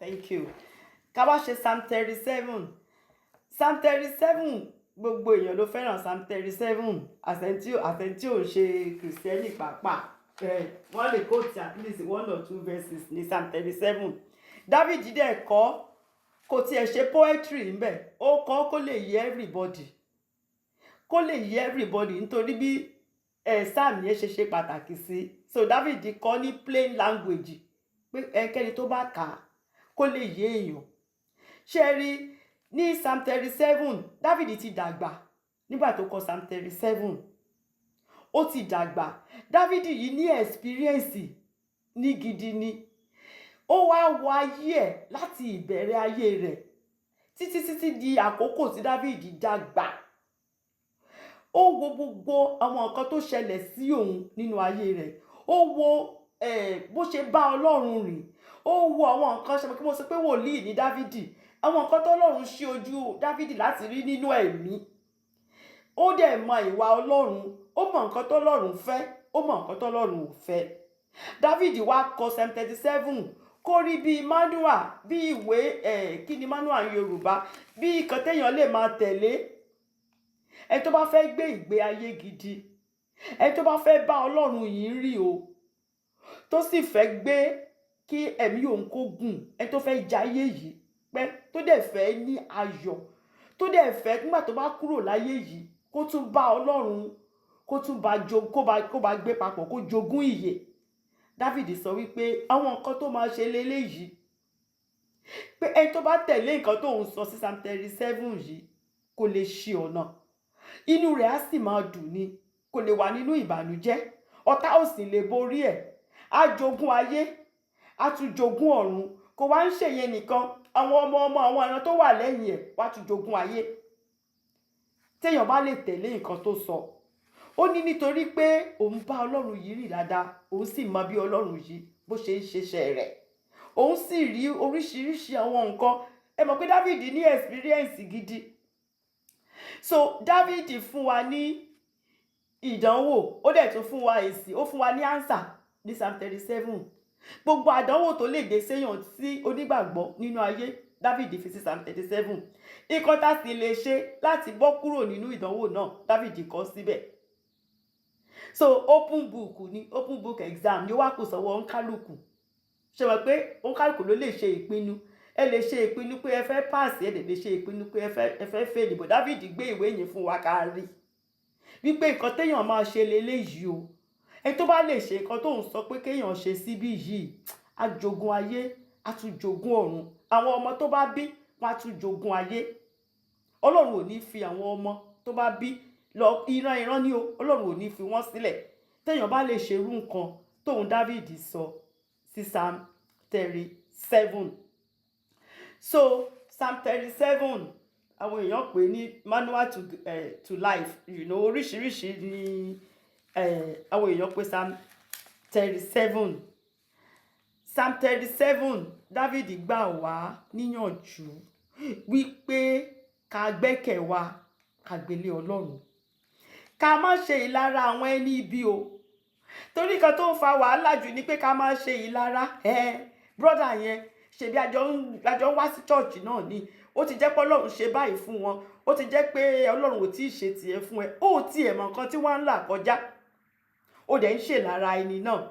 Thank you. Ká wá ṣe Psalm 37. Psalm 37 gbogbo èèyàn ló fẹ́ràn Psalm 37 àtẹ̀ntí ò ń ṣe kìrìsìtẹ́nì pàápàá. Wọ́n lè quote at least 1 or 2 verses ní Psalm 37. David dẹ̀ kọ kò tiẹ̀ ṣe poetry ńbẹ̀, ó kọ kó lè yé everybody. Kó lè yé everybody nítorí bí Psalm yẹn ṣe pàtàkì sí. So David kọ ní plain language pé ẹnikẹ́ni tó bá kà á kó lè yé èèyàn. Ṣé rí ní Psalm 37 David ti dàgbà nígbà tó kọ Psalm 37. Ó ti dàgbà. David yìí ní experience ní gidi ni. Ó wá wọ ayé ẹ̀ láti ìbẹ̀rẹ̀ ayé rẹ̀ títí di àkókò tí David dàgbà. Ó wo gbogbo àwọn nǹkan tó ṣẹlẹ̀ sí òun nínú ayé rẹ̀. Ó wo bó ṣe bá Ọlọ́run rìn. Ó wo àwọn nǹkan ṣe kí mo sọ pé wòlíì ní David. Àwọn nǹkan tọ́lọ́run ṣí ojú David láti rí nínú ẹ̀mí. Ó dẹ̀ mọ ìwà Ọlọ́run. Ó mọ nǹkan tọ́lọ́run fẹ́. Ó mọ nǹkan tọ́lọ́run ò fẹ́. David wá kọ Psalm 37 kó rí bí manual, bí ìwé kí ni manual Yorùbá, bí nǹkan téèyàn lè máa tẹ̀lé. Ẹni tó bá fẹ́ gbé ìgbé ayé gidi, ẹni tó bá fẹ́ bá Ọlọ́run yìí rí o, tó sì fẹ́ gbé kí ẹ̀mí òun kó gùn, ẹni tó fẹ́ jayé yìí pẹ́, tó dẹ̀ fẹ́ ní ayọ̀, tó dẹ̀ fẹ́ nígbà tó bá kúrò láyé yìí kó tún bá Ọlọ́run, kó tún bá gbé papọ̀, kó jogún ìyè. David sọ wípé àwọn nǹkan tó máa ṣe léléyìí, pé ẹni tó bá tẹ̀lé nǹkan tó ń sọ sí Psalm 37 yìí kò lè ṣì ọ̀nà. Inú rẹ̀ á sì máa dùn ni, kò lè wà nínú ìbànújẹ́. Ọ̀tá ò sì lè borí ẹ̀. Á jogún ayé, á tún jogún ọ̀run. Kò wá ń ṣèyẹn nìkan, àwọn ọmọ àwọn ìran tó wà lẹ́yìn ẹ̀ wá tún jogún ayé. Téèyàn bá lè tẹ̀lé nǹkan tó sọ. Ó ní nítorí pé òun bá Ọlọ́run yìí rìn dáadáa, òun sì mọ bí Ọlọ́run yìí bó ṣe ń ṣiṣẹ́ rẹ̀. Òun sì rí oríṣiríṣi àwọn nǹkan. Ẹ mọ̀ pé David ní experience gidi. So David fún wa ní ìdánwò, ó dẹ̀ tún fún wa èsì, ó fún wa ní answer ní Psalm 37. Gbogbo àdánwò tó lè dé séèyàn sí onígbàgbọ́ nínú ayé, David fi sí Psalm 37. Nǹkan tá sì lè ṣe láti bọ́ kúrò nínú ìdánwò náà, David kọ síbẹ̀. So open book ni, open book exam ni ó wá kù sọ́wọ́ oníkálùkù. Ṣé mọ̀ pé oníkálùkù ló lè ṣe ìpinnu. Ẹ lè ṣe ìpinnu pé ẹ fẹ́ pass, ẹ lè ṣe ìpinnu pé ẹ fẹ́ fail. But David gbé ìwé yẹn fún wa ká rí wípé nǹkan téèyàn máa ṣe leléyìí o. Ẹni tó bá lè ṣe nǹkan tó ń sọ pé kéèyàn ṣe síbí yìí, á jogún ayé, á tún jogún ọ̀run. Àwọn ọmọ tó bá bí wọn á tún jogún ayé. Ọlọ́run ò ní fi àwọn ọmọ tó bá bí lọ ìran ni o. Ọlọ́run ò ní fi wọ́n sílẹ̀. Téèyàn bá lè ṣerú nǹkan tóun David sọ sí Psalm 37. So Psalm 37 àwọn èèyàn pè ní manual to life. Oríṣiríṣi ni àwọn èèyàn pè Psalm 37. Psalm 37 David gbà wá níyànjú wípé ká gbẹ́kẹ̀ wa ká gbélé Ọlọ́run. Ká má ṣe ìlara àwọn ẹni ibi o. Torí kan tó ń fa wàhálà jù ni pé ká má ṣe ìlara. Brother yẹn ṣebí àjọ wá sí church náà ni. Ó ti jẹ́ pé Ọlọ́run ṣe báyìí fún wọn. Ó ti jẹ́ pé Ọlọ́run ò tí ì ṣe tiẹ̀ fún ẹ. Ó tiẹ̀ mọ̀ nǹkan tí wọ́n ń là kọjá. Ó dẹ̀ ń ṣèlára ẹni náà.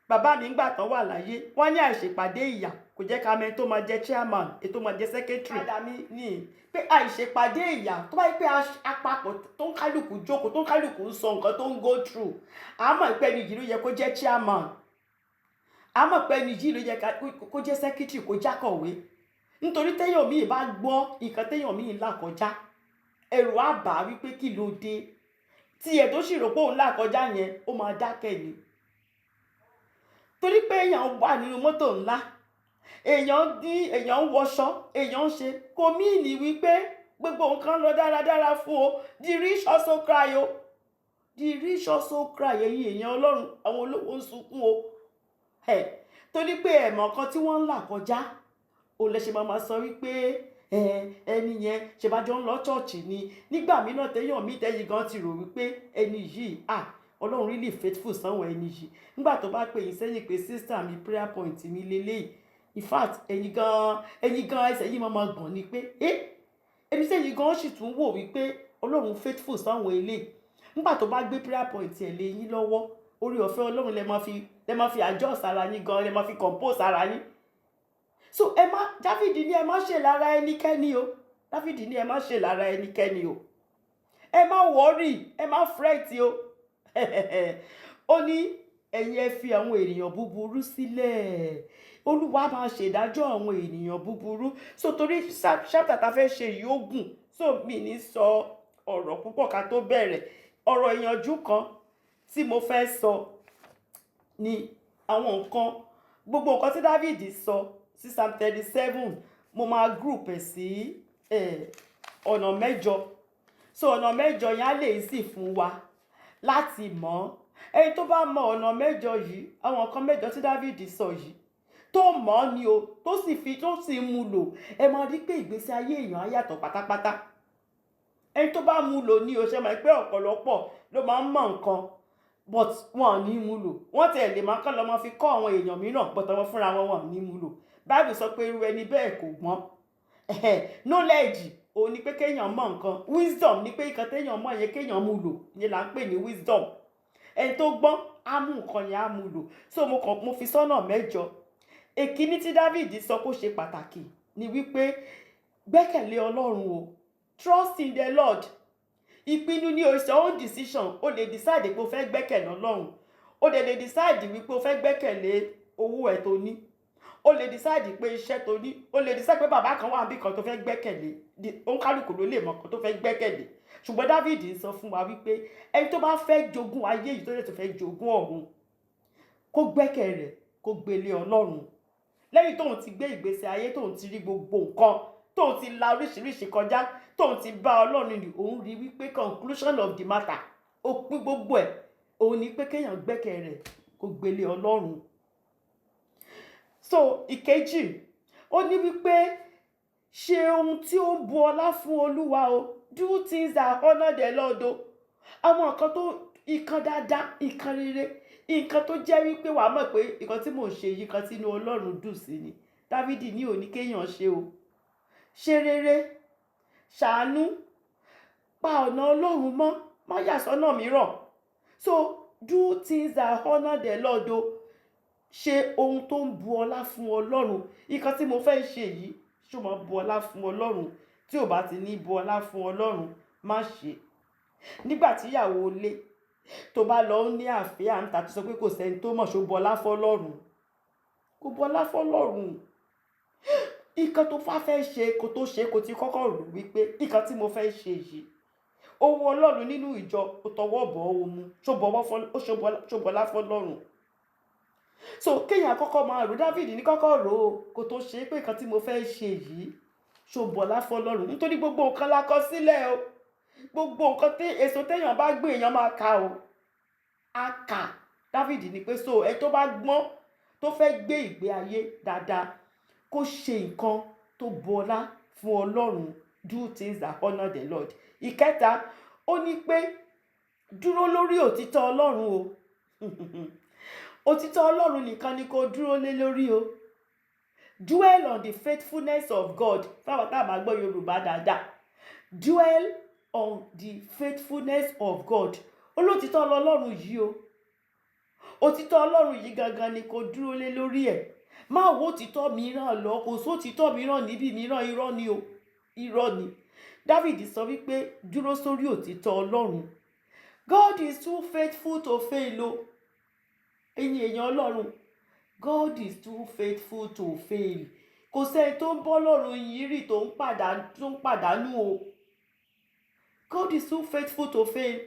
Bàbá mi ńgbà tán wà láyé, wọ́n ní àìṣèpàdé ìyà kò jẹ́ ká mẹ́ni tó máa jẹ́ chairman, ètò máa jẹ́ secretary. Padà mi ní pé àìṣèpàdé ìyà tó bá yẹ pé àpapọ̀ tó ń kálukú jókòó, tó ń kálukú ń sọ nǹkan tó ń go through. Àmọ́ pé ẹni yìí ló yẹ kó jẹ́ chairman. Àmọ́ pé ẹni yìí ló yẹ kó jẹ́ secretary, kó jákọ̀wé. Nítorí téèyàn míì bá gbọ́ nǹkan téèyàn míì là kọjá, ẹ̀rù á bà á wípé kí ló dé. Tí ẹ̀ tó sì rò pé òun là kọjá yẹn, ó máa dákẹ́ ni. Torí pé èèyàn wà nínú mọ́tò ńlá, èèyàn ń wọṣọ, èèyàn ń ṣe, kò míìnì wípé gbogbo nǹkan lọ dáradára fún o. The rich also cry o. The rich also cry. Ẹ̀yin èèyàn Ọlọ́run, àwọn olówó ń sunkún o. Torí pé ẹ̀mọ̀ kan tí wọ́n ń là kọjá, ó lè ṣe máa sọ wípé ẹni yẹn ṣe bá jọ ń lọ church ni. Nígbà mìíràn téèyàn mí tẹ́yìn gan ti rò wípé ẹni yìí Ọlọ́run really faithful sáwọn ẹni yìí. Nígbà tó bá pè yín sẹ́yìn pé sister mi prayer point mi leléyìí, in fact ẹ̀yin gan ẹsẹ̀ yìí máa gbọ̀n ni pé ẹni sẹ́yìn gan sì tún wò wípé ọlọ́run faithful sáwọn eléyìí nígbà tó bá gbé prayer point ẹ̀ lé yín lọ́wọ́ orí ọ̀fẹ́ ọlọ́run lẹ máa fi adjust ara yín gan, lẹ máa fi compose ara yín. So Dáfídì ní ẹ má ṣe lára ẹnikẹ́ni o, Dáfídì ní ẹ má ṣe lára ẹnikẹ́ni o, ẹ má worry, ẹ má fret o. Ó ní ẹ̀yin ẹ fi àwọn ènìyàn búburú sílẹ̀, olúwa máa ṣèdájọ́ àwọn ènìyàn búburú. So torí chapter tá fẹ́ ṣe yìí ó gùn, so mi ní sọ ọ̀rọ̀ púpọ̀ ká tó bẹ̀rẹ̀. Ọ̀rọ̀ ìyànjú kan tí mo fẹ́ sọ ni àwọn nǹkan, gbogbo nǹkan tí Dáfídì sọ sí Psalm 37 mo máa group ẹ̀ sí ọ̀nà mẹ́jọ. So ọ̀nà mẹ́jọ yẹn á lè sì fún wa láti mọ̀. Ẹni tó bá mọ ọ̀nà mẹ́jọ yìí, àwọn nǹkan mẹ́jọ tí Dáfídì sọ yìí tó mọ̀ ni o, tó sì mú lò, ẹ máa rí pé ìgbésí ayé èèyàn á yàtọ̀ pátápátá. Ẹni tó bá mú lò ní o, ṣe mọ̀ pé ọ̀pọ̀lọpọ̀ ló máa ń mọ̀ nǹkan but wọn ò ní mú lò. Wọ́n tẹ̀ lè máa kọ́ lọ máa fi kọ́ àwọn èèyàn mìíràn but àwọn fúnra wọn ò ní mú lò. Bible sọ pé irú ẹni bẹ́ẹ̀ kò gbọ́n. Knowledge ó ní pé kéèyàn mọ̀ nǹkan, wisdom ní pé nǹkan téèyàn mọ̀ yẹn kéèyàn mú lò, ìyẹn là ń pè ní wisdom. Ẹni tó gbọ́n á mú nǹkan yẹn á mú lò. So mo fi sọ́nà mẹ́jọ. Èkíní tí Dáfídì sọ kó ṣe pàtàkì ni wípé gbẹ́kẹ̀lé Ọlọ́run o, trust in the Lord. Ìpinnu ni it's your own decision. O lè decide pé o fẹ́ gbẹ́kẹ̀lé Ọlọ́run, o dẹ̀ lè decide wípé o fẹ́ gbẹ́kẹ̀lé owó ẹ̀ tó ní, o lè decide pé iṣẹ́ tó ní, o lè decide pé bàbá kan wà níbì kan tó fẹ́ gbẹ́kẹ̀lé. Oníkálùkù ló lè mọ̀ kan tó fẹ́ gbẹ́kẹ̀lé. Ṣùgbọ́n Dáfídì sọ fún wa wípé ẹni tó bá fẹ́ jogún ayé yìí tó lè tó fẹ́ jogún ọ̀run, kó gbẹ́kẹ̀ rẹ̀ kó gbélé Ọlọ́run. Lẹ́yìn tóun ti gbé ìgbésí ayé, tóun ti rí gbogbo nǹkan, tóun ti la oríṣiríṣi kọjá, tóun ti bá Ọlọ́run ní, òun rí wípé conclusion of the matter, ó pín gbogbo ẹ̀, òun ni pé kéèyàn gbẹ́kẹ̀ rẹ̀ kó gbélé Ọlọ́run. So ìkejì, ó ní wípé ṣe ohun tí ó ń bu ọlá fún Olúwa o, do things that honor the Lord o. Àwọn nǹkan tó ìkan dáadáa, ìkan rere, nǹkan tó jẹ́ wípé wàá mọ̀ pé nǹkan tí mò ń ṣe yìí kan tí inú Ọlọ́run dùn sí ni. Dáfídì ní òní kéèyàn ṣe o. Ṣe rere, ṣàánú, pa ọ̀nà Ọlọ́run mọ́, má yà sọ́nà mìíràn. So do things that honor the Lord o. Ṣe ohun tó ń bu ọlá fún Ọlọ́run. Nǹkan tí mo fẹ́ ṣe yìí ṣó máa bu ọlá fún Ọlọ́run. Tí ò bá ti ní bu ọlá fún Ọlọ́run, má ṣe. Nígbà tí ìyàwó ilé tó bá lọ ní àfíà ń ta tó sọ pé kò sẹ́ni tó mọ̀, ṣó bu ọlá fún Ọlọ́run? Kò bu ọlá fún Ọlọ́run. Nǹkan tó fẹ́ ṣe kó tó ṣe kó ti kọ́kọ́ rò wípé nǹkan tí mo fẹ́ ṣe yìí, owó Ọlọ́run nínú ìjọ ó tọwọ́ bọ̀ ó mu, ṣó bu ọlá fún Ọlọ́run. So kéèyàn kọ́kọ́ máa rò, Dáfídì ní kọ́kọ́ rò ó kó tó ṣe pé nǹkan tí mo fẹ́ ṣe yìí ṣó bu ọlá fún Ọlọ́run. Nítorí gbogbo nǹkan la kọ sílẹ̀ o, gbogbo nǹkan tí èso téèyàn bá gbé èèyàn máa ka o, á kà. Dáfídì ní pé so ẹ tó bá gbọ́n tó fẹ́ gbé ìgbé ayé dáadáa kó ṣe nǹkan tó bu ọlá fún Ọlọ́run, do things that honor the Lord. Ìkẹta, ó ní pé dúró lórí òtítọ́ Ọlọ́run o. Òtítọ́ Ọlọ́run nìkan ni kó dúró lé lórí o. Dwell on the faithfulness of God. Fáwọn tá a máa gbọ́ Yorùbá dáadáa. Dwell on the faithfulness of God. Olótítọ́ Ọlọ́run yìí o. Òtítọ́ Ọlọ́run yìí gangan ni kó dúró lé lórí ẹ̀. Má wo òtítọ́ mìíràn lọ, kò sótítọ́ mìíràn níbí mìíràn, irọ́ ni o. Irọ́ ni. Dáfídì sọ wípé dúró sórí òtítọ́ Ọlọ́run. God is too faithful to fail o. Ẹ̀yin èèyàn Ọlọ́run, God is too faithful to fail. Kò sẹ́ni tó ń bọ́ Ọlọ́run yìí rí tó ń pàdánù o. God is too faithful to fail.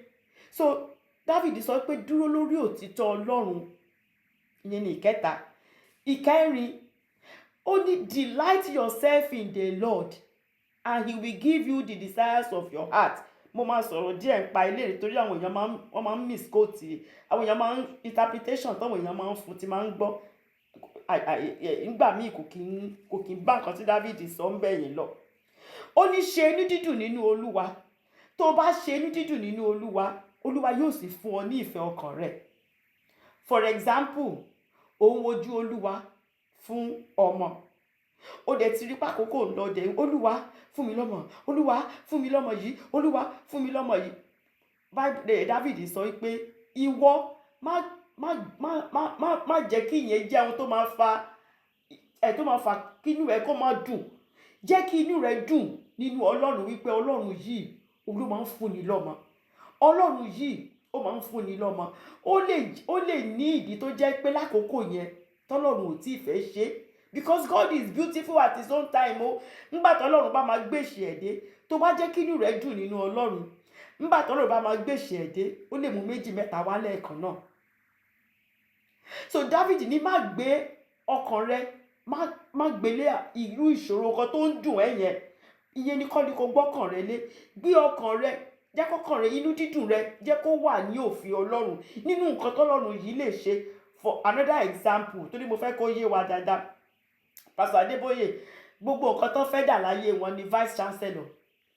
So Dáfídì sọ pé dúró lórí òtítọ́ Ọlọ́run. Ìyẹn ni ìkẹta. Ìkẹrin, ó ní delight yourself in the Lord and he will give you the desires of your heart. Mo máa sọ̀rọ̀ díẹ̀ nípa ilé rẹ̀ torí àwọn èèyàn máa ń misquote, àwọn èèyàn máa ń interpretation táwọn èèyàn máa ń fún ti máa ń gbọ́ nígbà míì kò kí n bá nǹkan tí Dáfídì sọ ń bẹ̀yìn lọ. Ó ní ṣe inú dídùn nínú Olúwa. Tó bá ṣe inú dídùn nínú Olúwa, Olúwa yóò sì fún ọ ní ìfẹ́ ọkàn rẹ̀. For example, òun wojú Olúwa fún ọmọ. Ó dẹ̀ ti rí pàkókò ń lọ dẹ̀, olúwa fún mi lọ́mọ, olúwa fún mi lọ́mọ yìí, olúwa fún mi lọ́mọ yìí. David sọ pé ìwọ má jẹ́ kí ìyẹn jẹ́ ohun tó máa fa kí inú rẹ kó má dùn. Jẹ́ kí inú rẹ dùn nínú Ọlọ́run wípé Ọlọ́run yìí ló máa ń fúnni lọ́mọ. Ọlọ́run yìí ó máa ń fúnni lọ́mọ. Ó lè ní ìdí tó jẹ́ pé lákòókò yẹn tọ́lọ́run ò tíì fẹ́ ṣe, because God is beautiful at his own time o. Nígbà tọ́lọ́run bá máa gbèsè ẹ̀dẹ́, tó bá jẹ́ kí inú rẹ dùn nínú Ọlọ́run, nígbà tọ́lọ́run bá máa gbèsè ẹ̀dẹ́, ó lè mú 2 mẹ́ta wá lẹ́ẹ̀kan náà. So David ní má gbé ọkàn rẹ, má gbélé irú ìṣòro kan tó ń dùn ẹ́ yẹn. Ìyẹn ni kọ́ ni kò gbọ́kàn rẹ lé. Gbé ọkàn rẹ, jẹ́ kọ́kàn rẹ, inú dídùn rẹ jẹ́ kó wà ní òfin Ọlọ́run, nínú nǹkan tọ́lọ́run yìí lè ṣe. For another example, torí mo fẹ́ kó yé wa dáadáa, Pastor Adébóyè, gbogbo nǹkan tó fẹ́ dà láyé wọn ni vice chancellor,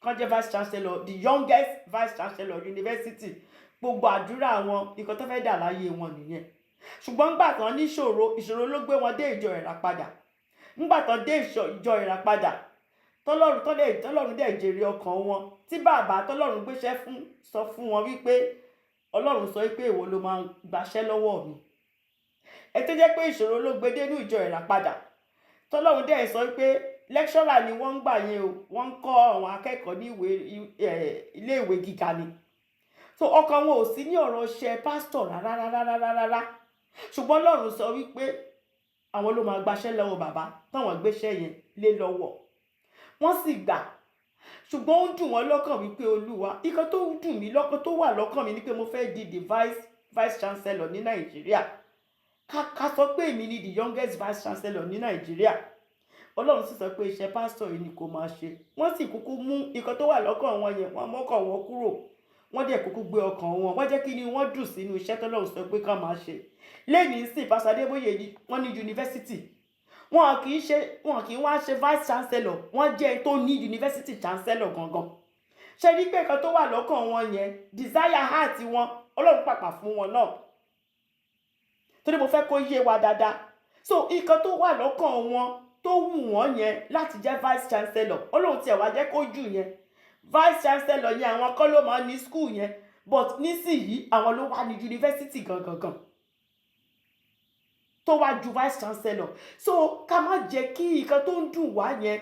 kan jẹ́ vice chancellor, the youngest vice chancellor university. Gbogbo àdúrà wọn, nǹkan tó fẹ́ dà láyé wọn nìyẹn. Ṣùgbọ́n nígbà tán ní ìṣòro ló gbé wọn dé ìjọ ìràpadà. Nígbà tán dé ìjọ ìràpadà, tọ́lọ́run dẹ̀ jèrè ọkàn wọn. Tí bàbá tọ́lọ́run gbéṣẹ́ fún sọ fún wọn wípé Ọlọ́run sọ wípé èwo ló máa gbaṣẹ́ lọ́wọ́ mi. Ẹ tó jẹ́ pé ìṣòro ló gbé dé ní ìjọ ìràpadà. Tọ́lọ́run dẹ̀ sọ wípé lecturer ni wọ́n ń gbà yẹn o, wọ́n ń kọ́ àwọn akẹ́kọ̀ọ́ ní ilé ìwé gíga ni. So ọkàn wọn ò sí ní ọ̀rọ̀ ṣe pastor rárá. Ṣùgbọ́n Ọlọ́run sọ wípé àwọn ló máa gbaṣẹ́ lọ́wọ́ bàbá táwọn gbéṣẹ́ yẹn lé lọ́wọ́. Wọ́n sì gbà. Ṣùgbọ́n ó dùn wọ́n lọ́kàn wípé Olúwa, nǹkan tó dùn mí lọ́kàn, tó wà lọ́kàn mi ni pé mo fẹ́ di the vice chancellor ní Nàìjíríà. Ká sọ pé èmi ni the youngest vice chancellor ní Nàìjíríà. Ọlọ́run sì sọ pé iṣẹ́ pastor yìí ni kò máa ṣe. Wọ́n sì kúkú mú nǹkan tó wà lọ́kàn wọn yẹn, wọ́n mọ́kàn wọn kúrò. Wọ́n dẹ̀ kúkú gbé ọkàn wọn, wọ́n jẹ́ kí ni wọ́n dùn sínú iṣẹ́ tọ́lọ́run sọ pé ká máa ṣe. Lẹ́yìn sí Pastor Adébóyè wọ́n ní yunifásitì. Wọn kì í wá ṣe vice chancellor, wọ́n jẹ́ tó ní university chancellor gangan. Ṣé ní pé nǹkan tó wà lọ́kàn wọn yẹn, desire heart wọn, Ọlọ́run pàpà fún wọn náà. Torí mo fẹ́ kó yé wa dáadáa. So nǹkan tó wà lọ́kàn wọn tó wù wọ́n yẹn láti jẹ́ vice chancellor, Ọlọ́run tiẹ̀ wá jẹ́ kó jù yẹn. Vice chancellor yẹn àwọn kọ́ ló máa ní school yẹn, but nísìnyí àwọn ló wà ní university gangan tó wá ju vice chancellor. So ká má jẹ́ kí nǹkan tó ń dùn wá yẹn,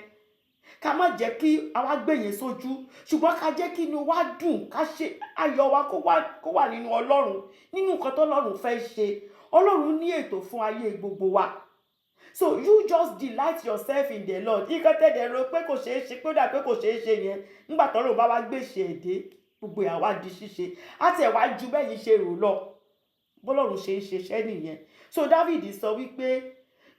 ká má jẹ́ kí àwa gbé yẹn sójú, ṣùgbọ́n ká jẹ́ kí inú wa dùn, ká ṣe ayọ̀ wa kó wà nínú Ọlọ́run, nínú nǹkan tó Ọlọ́run fẹ́ ṣe. Ọlọ́run ní ètò fún ayé gbogbo wa. So you just delight yourself in the Lord. Nǹkan tẹ́lẹ̀ rò pé kò ṣeé ṣe, pé ó dà pé kò ṣeé ṣe yẹn, nígbà tọ́lọ́run bá wá gbèsè èdè, gbogbo àwa di ṣíṣe. Àti ẹ̀ wá ju bẹ́ẹ̀ yìí ṣe rò lọ. Bọ́lọ́run ṣe ń ṣiṣẹ́ nìyẹn. So David sọ wípé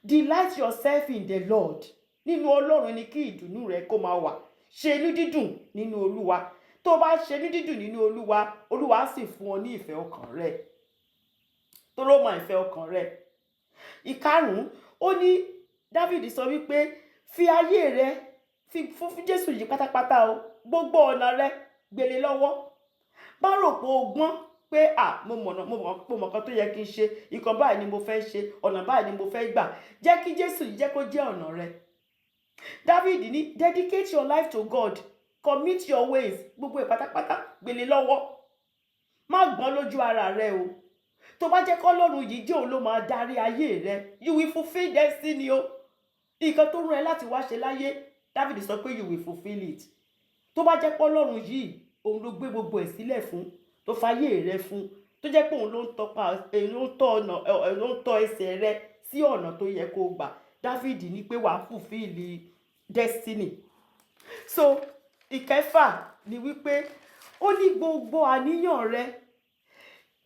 delight yourself in the Lord. Nínú Ọlọ́run ni kí ìdùnnú rẹ kó máa wà. Ṣe inú dídùn nínú Olúwa. Tó bá ṣe inú dídùn nínú Olúwa, Olúwa á sì fún ọ ní ìfẹ́ ọkàn rẹ. Tó ló mọ ìfẹ́ ọkàn rẹ. Ìkarùn-ún, ó ní David sọ wípé fi ayé rẹ fún Jésù yìí pátápátá o. Gbogbo ọ̀nà rẹ gbélé lọ́wọ́. Má rò pé o gbọ́n pé mo mọ̀ kan tó yẹ kí n ṣe, ìkan báyìí ni mo fẹ́ ṣe, ọ̀nà báyìí ni mo fẹ́ gbà. Jẹ́ kí Jésù yìí jẹ́ kó jẹ́ ọ̀nà rẹ. David ní dedicate your life to God, commit your ways, gbogbo ẹ̀ pátápátá gbélé lọ́wọ́. Má gbọ́n lójú ara rẹ o. Tó bá jẹ́ kó Ọlọ́run yìí jẹ́ òun ló máa darí ayé rẹ, you will fulfill destiny o. Nǹkan tó rán ẹ láti wá ṣe láyé, David sọ pé you will fulfill it. Tó bá jẹ́ pé Ọlọ́run yìí òun ló gbé gbogbo ẹ̀ sílẹ̀ fún, tó fayé rẹ fún, tó jẹ́ pé òun ló ń tọ́ ẹsẹ̀ rẹ sí ọ̀nà tó yẹ kó gbà, David ní pé wàá fulfill destiny. So ìkẹfà ni wípé ó ní gbogbo àníyàn rẹ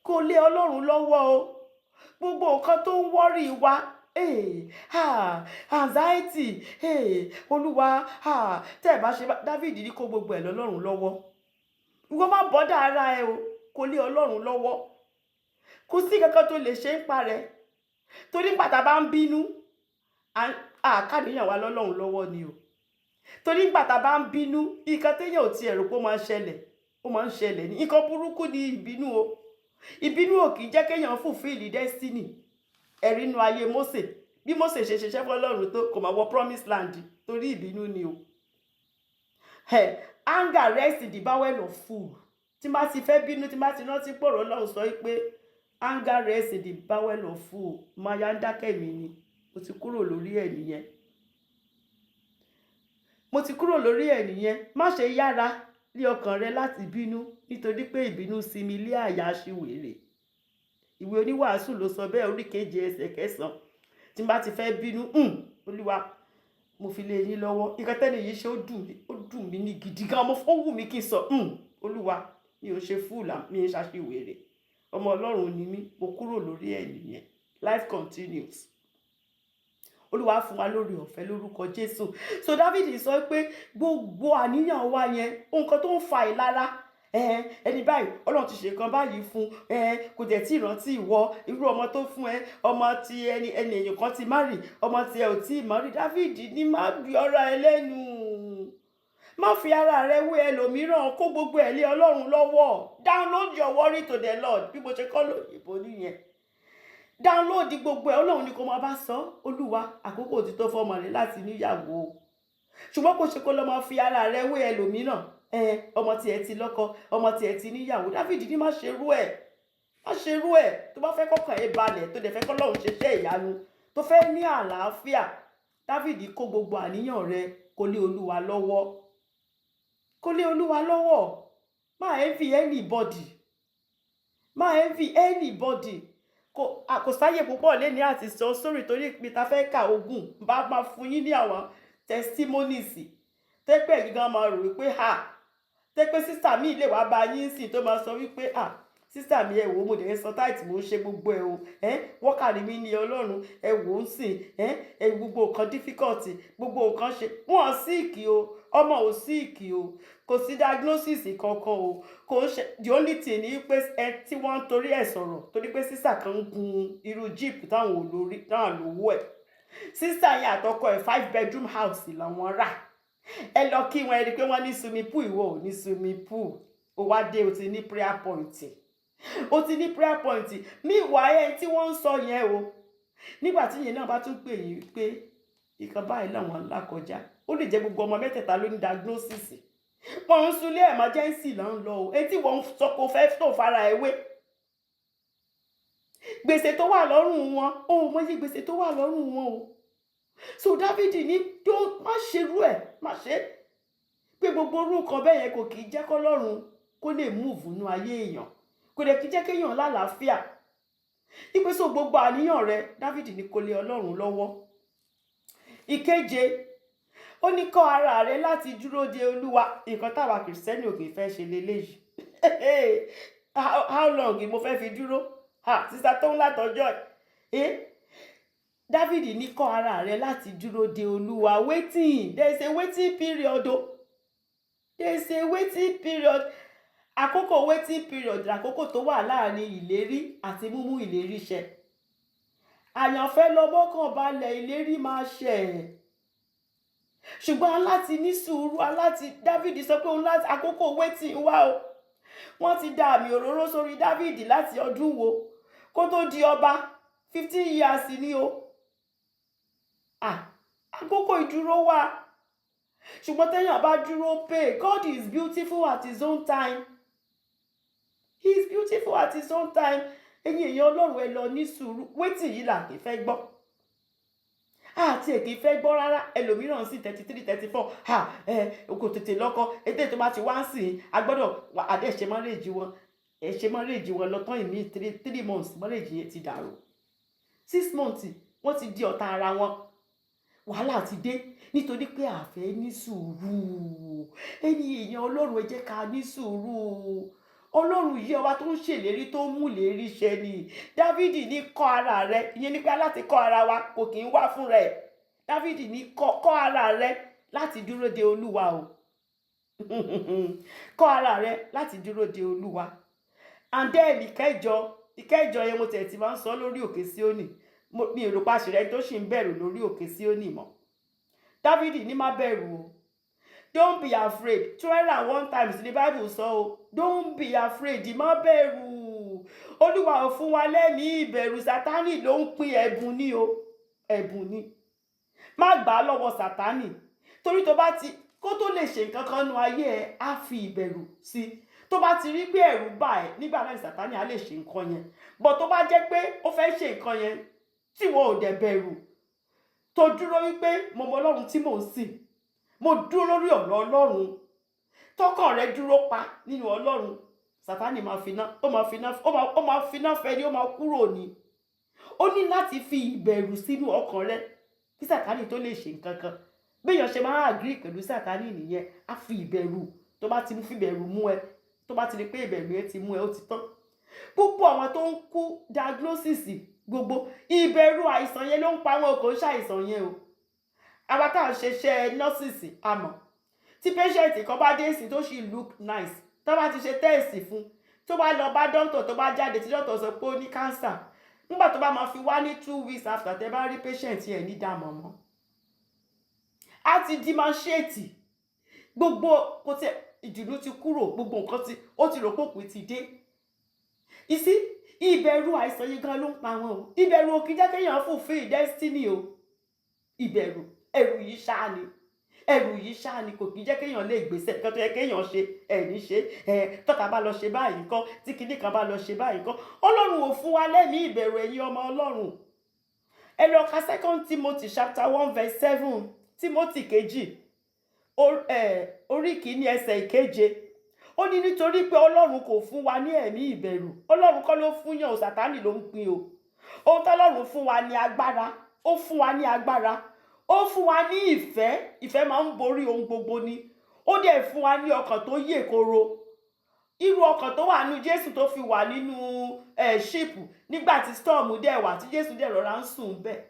kó lé Ọlọ́run lọ́wọ́ o. Gbogbo nǹkan tó ń wọ́rì wa, anxiety, Olúwa, tẹ́ bá ṣe David ní kó gbogbo ẹ̀ lọ́lọ́run lọ́wọ́. Ìwọ má bọ́dà ara ẹ o, kó lé Ọlọ́run lọ́wọ́. Kò sí kankan tó lè ṣe ń pa rẹ̀. Torí pàtà bá ń bínú, àkàníyàn wa lọ́lọ́run lọ́wọ́ ni o. Torí pàtà bá ń bínú, nǹkan téèyàn ò tiẹ̀ rò pé ó máa ń ṣẹlẹ̀ ní. Nǹkan burúkú ni ìbínú o. Ìbínú ò kì í jẹ́ kéèyàn fulfill destiny. Ẹ̀rí inú ayé Mósè. bí Mósè ṣe ṣiṣẹ́ fọ́lọ́run tó kò máa wọ promised land torí ìbínú ni o. Anger rests in the bowel of fool. Tí bá ti fẹ́ bínú, tí bá ti rántí pọ̀rọ̀ Ọlọ́run sọ pé anger rests in the bowel of fool, máa yá ń dákẹ́ mi ni. Mo ti kúrò lórí ẹ̀ nìyẹn. Mo ti kúrò lórí ẹ̀ nìyẹn. Má ṣe yára lé ọkàn rẹ láti bínú, nítorí pé ìbínú sinmi lé àyà aṣiwèrè. Ìwé oníwàásù ló sọ bẹ́ẹ̀, orí 7 ẹsẹ̀ 9. Tí bá ti fẹ́ bínú, Olúwa, mo fi lé yín lọ́wọ́. Nǹkan tẹ́lẹ̀ yìí ṣe ó dùn mí ní gidi gan. Ó wù mí kí n sọ, Olúwa, mi ò ṣe fúùlà, mi ò ṣàṣìwèrè. Ọmọ Ọlọ́run ni mí, mo kúrò lórí ẹ̀ nìyẹn. Life continues. Olúwa fún wa lórí ọ̀fẹ́ lórúkọ Jésù. So David sọ pé gbogbo àníyàn wa yẹn, nǹkan tó ń fa ìlara, ẹni báyìí Ọlọ́run ti ṣe kan báyìí fún, kò dẹ̀ tí ìrántí ìwọ, irú ọmọ tó fún ẹ, ọmọ tí ẹni èèyàn kan ti marry, ọmọ tí ẹ ò tí ì marry. David ní má bí ọ̀rọ̀ ẹ lẹ́nu, má fi ara rẹ wé ẹlòmíràn, kó gbogbo ẹ̀ lé Ọlọ́run lọ́wọ́. Download your worry to the Lord, bí mo ṣe kọ́ lóyìnbó nìyẹn. Download gbogbo ẹ̀, Ọlọ́run ni kò máa bá sọ. Olúwa, àkókò ti tó fọmọ rẹ láti níyàwó, ṣùgbọ́n kò ṣe kó lọ máa fi ara rẹ wé ẹlòmíràn. Ọmọ tí ẹ ti lọ́kọ, ọmọ tí ẹ ti níyàwó. David ní má ṣe rú ẹ̀, má ṣe rú ẹ̀. Tó bá fẹ́ kọ́kàn ẹ balẹ̀, tó dẹ̀ fẹ́ kọ́lọ́run ṣeṣẹ́ ìyanu, tó fẹ́ ní àlàáfíà, David kó gbogbo àníyàn rẹ kó lé Olúwa lọ́wọ́, kó lé Olúwa lọ́wọ́. Má envy anybody, má envy anybody. Kò sáyè púpọ̀ lẹ́ni àti sọ sórí torí ìpìta fẹ́ ka ogun bá máa fún yín ní àwọn testimonies tẹ́pẹ́ yìí gan máa rò wípé tẹ́pẹ́ sísà mi lè wá bá yín sí tó máa sọ wípé sísà mi ẹ wò mo dẹ̀ sọ táìtì mo ń ṣe gbogbo ẹ o wọ́kàrí mi ní Ọlọ́run ẹ wò ń sìn gbogbo nǹkan difficulty gbogbo nǹkan ṣe wọ́n síìkì o, ọmọ ò síìkì o, kò sí diagnosis kankan o, kò ṣe the only thing ni pé tí wọ́n torí ẹ̀ sọ̀rọ̀ torí pé sísà kan ń gun irú jeep táwọn olórí náà lówó ẹ̀. Sísà yẹn àtọkọ ẹ̀ 5 bedroom house làwọn rà. Ẹ lọ kí wọn ẹ rí i pé wọ́n ní swimming pool, ìwọ ò ní swimming pool. Ó wá dé o ti ní prayer point, o ti ní prayer point. Meanwhile tí wọ́n ń sọ yẹn o, nígbà tí yẹn náà bá tún pè yín pé ìkan báyìí làwọn ńlá kọjá, ó lè jẹ́ gbogbo ọmọ mẹ́tẹ̀ẹ̀ta ló ní diagnosis. Wọ́n ń sunlé emergency là ń lọ o, etí wọ́n sọ pé ó fẹ́ tó fara ewé. Gbèsè tó wà lọ́rùn wọn, ó mọ iye gbèsè tó wà lọ́rùn wọn o. So David ní tó má ṣe rú ẹ̀, má ṣe pé gbogbo orú kan bẹ́ẹ̀ yẹn kò kì í jẹ́ kọ́lọ́run kó lè move nínú ayé èèyàn, kò dẹ̀ kì í jẹ́ kéèyàn lálàáfíà. Nípé so gbogbo àníyàn rẹ David ní kó lé Ọlọ́run lọ́wọ́. Ìkeje, ó ní kọ́ ara rẹ láti dúró de Olúwa. Nǹkan táwa Kìrìsìtẹ́nì ò kì í fẹ́ ṣe leléyìí. How long mo fẹ́ fi dúró? Sísá tó ń látọjọ́ David ní kọ́ ara rẹ láti dúró de Olúwa. Waiting, there is a waiting period o. There is a waiting period. Àkókò waiting period àkókò tó wà láàrin ìlérí àti múmú ìlérí ṣẹ. Àyànfẹ́ lọ mọ́kàn balẹ̀, ìlérí máa ṣẹ. Ṣùgbọ́n aláti ní sùúrù, David sọ pé òun láti àkókò waiting wá o. Wọ́n ti dá àmì òróró sórí David láti ọdún wo kó tó di ọba 15 years ni o. Àkókò ìdúró wà. Ṣùgbọ́n téèyàn bá dúró pé God is beautiful at his own time. He is beautiful at his own time. Ẹ̀yin èèyàn Ọlọ́run ẹ lọ ní sùúrù. Waiting yìí là kì í fẹ́ gbọ́. Àti èkì fẹ́ gbọ́ rárá. Ẹlòmíràn sí 33, 34. Kò tètè lọ́kọ. Ètè tó bá ti wá sí a gbọ́dọ̀ àdé ṣe marriage wọn. Ẹ ṣe marriage wọn lọ́tàn ìmí 3 months marriage yẹn ti dàrú. 6 months wọ́n ti di ọ̀tá ara wọn. Wàhálà ti dé nítorí pé a fẹ́ ní sùúrù. Ẹ̀yin èèyàn Ọlọ́run ẹ jẹ́ ká ní sùúrù. Ọlọ́run yìí ọba tó ń ṣèlérí tó mú lérí ṣẹ ni. David ní kọ́ ara rẹ, ìyẹn ní pé láti kọ́ ara wa kò kì í wá fún rẹ̀. David ní kọ́ ara rẹ láti dúró de Olúwa o. Kọ́ ara rẹ láti dúró de Olúwa. And then ìkẹjọ yẹn mo tẹ̀ tí máa ń sọ lórí òkè Síónì. Mi ò rò pa àṣírí tó ṣì ń bẹ̀rù lórí òkè Síónì mọ́. David ní má bẹ̀rù o. Don't be afraid. 1 times the Bible sọ o. Don't be afraid. Má bẹ̀rù. Olúwa ò fún wa lẹ́mìí ìbẹ̀rù. Sátánì ló ń pín ẹ̀bùn ní o. ẹ̀bùn ni. Má gbà á lọ́wọ́ Sátánì, torí tó bá ti kó tó lè ṣe nǹkan kan nu ayé ẹ á fi ìbẹ̀rù sí. Tó bá ti rí pé ẹ̀rù bà ẹ́, nígbà náà Sátánì á lè ṣe nǹkan yẹn. Bọ̀ tó bá jẹ́ pé ó fẹ́ ṣe nǹkan yẹn tí wọ́n ò dẹ̀ bẹ̀rù, tó dúró wípé mo mọ Ọlọ́run tí mò ń sìn, mo dúró lórí ọ̀rọ̀ Ọlọ́run, tọkàn rẹ dúró pa nínú Ọlọ́run, Sátánì máa finá fẹ́ ni, ó máa kúrò ní. Ó ní láti fi ìbẹ̀rù sínú ọkàn rẹ kí Sátánì tó lè ṣe nǹkan kan. Béèyàn ṣe máa agree pẹ̀lú Sátánì nìyẹn, á fi ìbẹ̀rù. Tó bá ti fi ìbẹ̀rù mú ẹ, tó bá ti rí pé ìbẹ̀rù yẹn ti mú ẹ, ó ti tán. Púpọ̀ àwọn tó ń kú diagnosis gbogbo ìbẹ̀rù àìsàn yẹn ló ń pa wọn, kò ń ṣàìsàn yẹn o. Àwa tá à ń ṣiṣẹ́ nurses àmọ́ tí patient kan bá dé sí tó sì look nice, tó bá ti ṣe test fún, tó bá lọ bá doctor, tó bá jáde tí doctor sọ pé ó ní cancer, nígbà tó bá máa fi wá ní 2 weeks after tẹ́ bá rí patient yẹn ní dààmú mọ́, á ti demonstrate gbogbo kò tẹ ìdùnnú ti kúrò, gbogbo nǹkan tí ó ti rò pòpin ti dé. Ìsí ìbẹ̀rù àìsàn yìí gan ló ń pa wọn o. Ìbẹ̀rù ò kì í jẹ́ kéèyàn fulfill destiny o. Ìbẹ̀rù, ẹ̀rù yìí ṣáá ni, ẹ̀rù yìí ṣáá ni, kò kì í jẹ́ kéèyàn lè gbèsè kan tó yẹ kéèyàn ṣe ẹ̀ní ṣe. Tọ́ka bá lọ ṣe báyìí kọ́, tí kinní kan bá lọ ṣe báyìí kọ́. Ọlọ́run ò fún wa lẹ́mìí ìbẹ̀rù, ẹ̀yin ọmọ Ọlọ́run. Ẹ lọ ka 2 Timothy chapter 1 verse 7, Timothy kejì orí kìíní ẹsẹ̀ ìkeje. Ó ní nítorí pé Ọlọ́run kò fún wa ní ẹ̀mí ìbẹ̀rù. Ọlọ́run kọ́ ló fún yàn o, Sátánì ló ń pín o. Ohun tọ́lọ́run fún wa ní agbára, ó fún wa ní agbára, ó fún wa ní ìfẹ́. Ìfẹ́ máa ń borí ohun gbogbo ni. Ó dẹ̀ fún wa ní ọkàn tó yè koro. Irú ọkàn tó wà nínú Jésù tó fi wà nínú ship nígbà tí storm dẹ̀ wà, tí Jésù dẹ̀ rọra ń sùn bẹ́ẹ̀.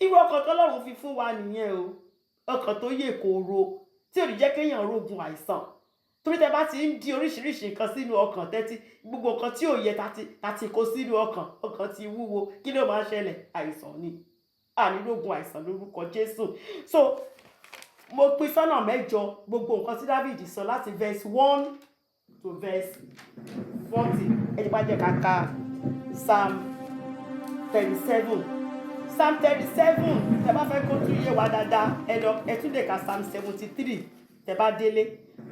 Irú ọkàn tọ́lọ́run fi fún wa nìyẹn o. Ọkàn tó yè koro tí ò ní jẹ́ kéèyàn rógun àìsàn. Torí tẹ bá ti ń di oríṣiríṣi nǹkan sínú ọkàn, tẹ́tí gbogbo nǹkan tí ò yẹ tàti kó sínú ọkàn ti wúwo, kí ló máa ń ṣẹlẹ̀? Àìsàn ni. Ànírógun àìsàn lórúkọ Jésù. So mo pín sọ́nà 8 gbogbo nǹkan tí David sọ láti verse 1 to verse 40. Ẹ bá jẹ́ ká ka Psalm 37. Psalm 37 tẹ bá fẹ́ kó tún yé wa dáadáa, ẹ tún lè ka Psalm 73 tẹ bá délé.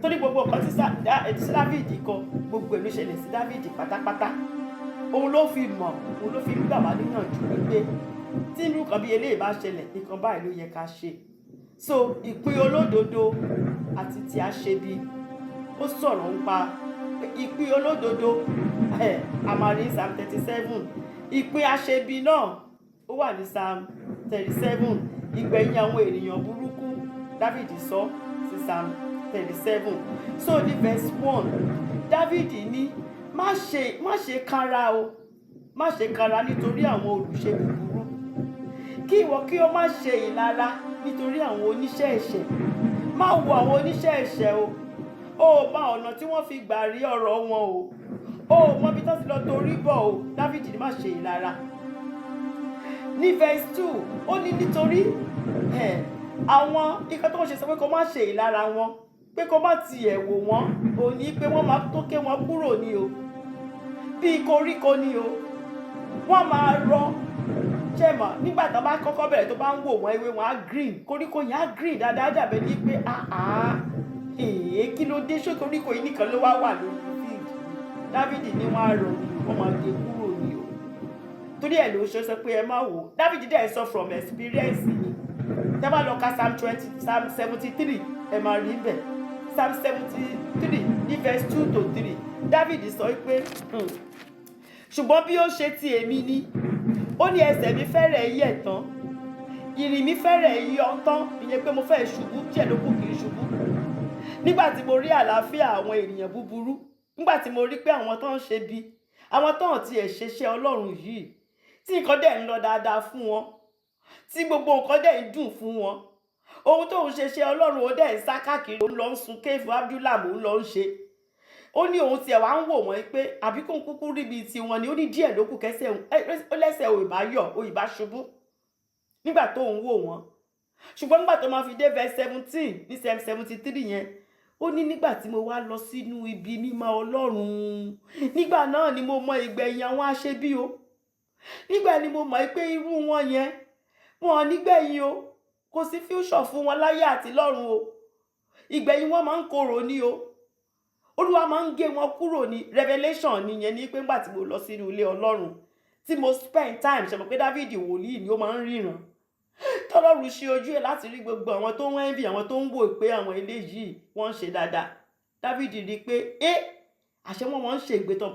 Torí gbogbo nǹkan tí David kọ, gbogbo èlò ṣẹlẹ̀ sí David pátápátá. Òun ló fi mọ̀, òun ló fi gbà wá níyànjú wípé tí irú kan bí eléyìí bá ṣẹlẹ̀, nǹkan báyìí ló yẹ ká ṣe. So ìpín olódodo àti ti aṣebi, ó sọ̀rọ̀ nípa ìpín olódodo, àmàrí Psalm 37. Ìpín aṣebi náà ó wà ní Psalm 37. Ìgbẹ̀yìn àwọn ènìyàn burúkú, David sọ sí Psalm 37. So ní verse 1, David ní má ṣe kanra o, má ṣe kanra nítorí àwọn olùṣe búburú, kí ìwọ kí o má ṣe ìlara nítorí àwọn oníṣẹ́ ẹ̀ṣẹ̀. Má wo àwọn oníṣẹ́ ẹ̀ṣẹ̀ o. O mọ ọ̀nà tí wọ́n fi gbà rí ọ̀rọ̀ wọn o mọ bí tó ti lọ torí bọ̀ o. David ní má ṣe ìlara. Ní verse 2, ó ní nítorí àwọn nǹkan tó ń ṣe sọ pé kó má ṣe ìlara wọn, pé kó má tiẹ̀ wò wọ́n, ò ní pé wọ́n máa tó ké wọn kúrò ní o. Bí koríko ní o, wọ́n máa rọ. Ṣé mọ̀ nígbà tó bá kọ́kọ́ bẹ̀rẹ̀ tó bá ń wò wọ́n, ewé wọn á green, koríko yẹn á green dáadáa, dàbẹ̀ ní pé kí ló dé, ṣé koríko yìí nìkan ló wá wà lórí field? David ní wọ́n á rọ ni, wọ́n máa gé kúrò ní o. Torí ẹ̀ ló ṣe sọ pé ẹ má wò. David dẹ̀ sọ from experience ni. Tẹ́ bá lọ ka Psalm 73, ẹ máa rí bẹ́ẹ̀. Psalm 73 ní verse 2 to 3. David sọ pé ṣùgbọ́n bí ó ṣe ti èmi ni, ó ní ẹsẹ̀ mi fẹ́rẹ̀ yẹ̀ tán, ìrìn mi fẹ́rẹ̀ yọ tán, ìyẹn pé mo fẹ́ ṣubú, díẹ̀ ló kù kì í ṣubú. Nígbà tí mo rí àlàáfíà àwọn ènìyàn búburú, nígbà tí mo rí pé àwọn tó ń ṣe bí, àwọn tó ń tiẹ̀ ṣeṣẹ́ Ọlọ́run yìí, tí nǹkan dẹ̀ ń lọ dáadáa fún wọn, tí gbogbo nǹkan dẹ̀ ń dùn fún wọn, ohun tó ń ṣeṣẹ́ Ọlọ́run ó dẹ̀ ń sá káàkiri, ó ń lọ ń sun kéèfù Abdullam, ó ń lọ ń ṣe. Ó ní òun tiẹ̀ wá ń wò wọ́n pé àbí kò ń kúkú rí bíi tiwọn ni, ó ní díẹ̀ ló kù kẹsẹ̀ ó lẹ́sẹ̀ ò ìbá yọ̀, ó ìbá ṣubú nígbà tó ń wò wọ́n. Ṣùgbọ́n nígbà tó máa fi dé verse 17 ní Psalm 73 yẹn, ó ní nígbà tí mo wá lọ sínú ibi mímọ́ Ọlọ́run, nígbà náà ni mo mọ ìgbẹ̀yìn àwọn aṣebi o. Nígbà ni mo mọ̀ pé irú wọn yẹn wọn ò ní gbẹ̀yìn o, kò sí future fún wọn láyé àti lọ́run o, ìgbẹ̀yìn wọn máa ń korò ní o, olúwa máa ń gé wọn kúrò ní. Revelation nìyẹn, ní pé ńgbà tí mo lọ sínú ilé ọlọ́run tí mo spend time, ṣe mọ̀ pé Dáfídì wòlíì ni ó máa ń ríran, tọ́lọ́run ṣe ojú ẹ̀ láti rí gbogbo àwọn tó ń envy, àwọn tó ń wò pé àwọn eléyìí wọ́n ń ṣe dáadáa. Dáfídì rí i pé àṣẹ wọn máa ń ṣègbè tán,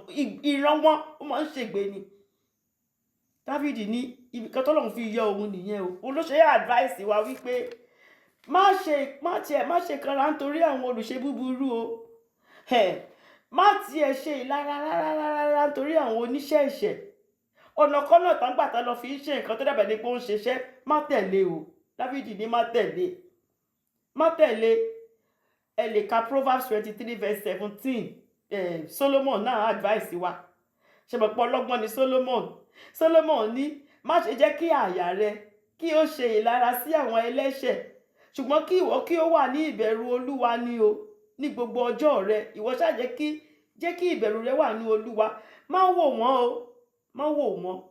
ìran wọn ó máa ń ṣègbè ni. Dáfídì ní ibi kan tọ́lọ́run fi yọ òun nìyẹn o. Òun ló ṣe advice wa wípé má ṣe kanra nítorí àwọn olùṣe búburú o, má tiẹ̀ ṣe ìlara rárá nítorí àwọn oníṣẹ́ ẹ̀ṣẹ̀. Ọ̀nà kan náà tán gbà tán lọ fi ń ṣe nǹkan tó dàbẹ̀ ní pé ó ń ṣiṣẹ́, má tẹ̀lé o. Dáfídì ní má tẹ̀lé. Ẹ lè ka Proverbs 23 verse 17. Solomon náà advice wa, ṣe mọ̀ pé ọlọ́gbọ́n ni Solomon ní má ṣe jẹ́ kí àyà rẹ kí ó ṣe ìlara sí àwọn ẹlẹ́ṣẹ̀, ṣùgbọ́n kí ìwọ kí ó wà ní ìbẹ̀rù Olúwa ni o ní gbogbo ọjọ́ rẹ. Ìwọ ṣáà jẹ́ kí ìbẹ̀rù rẹ wà ní Olúwa, má wò wọ́n.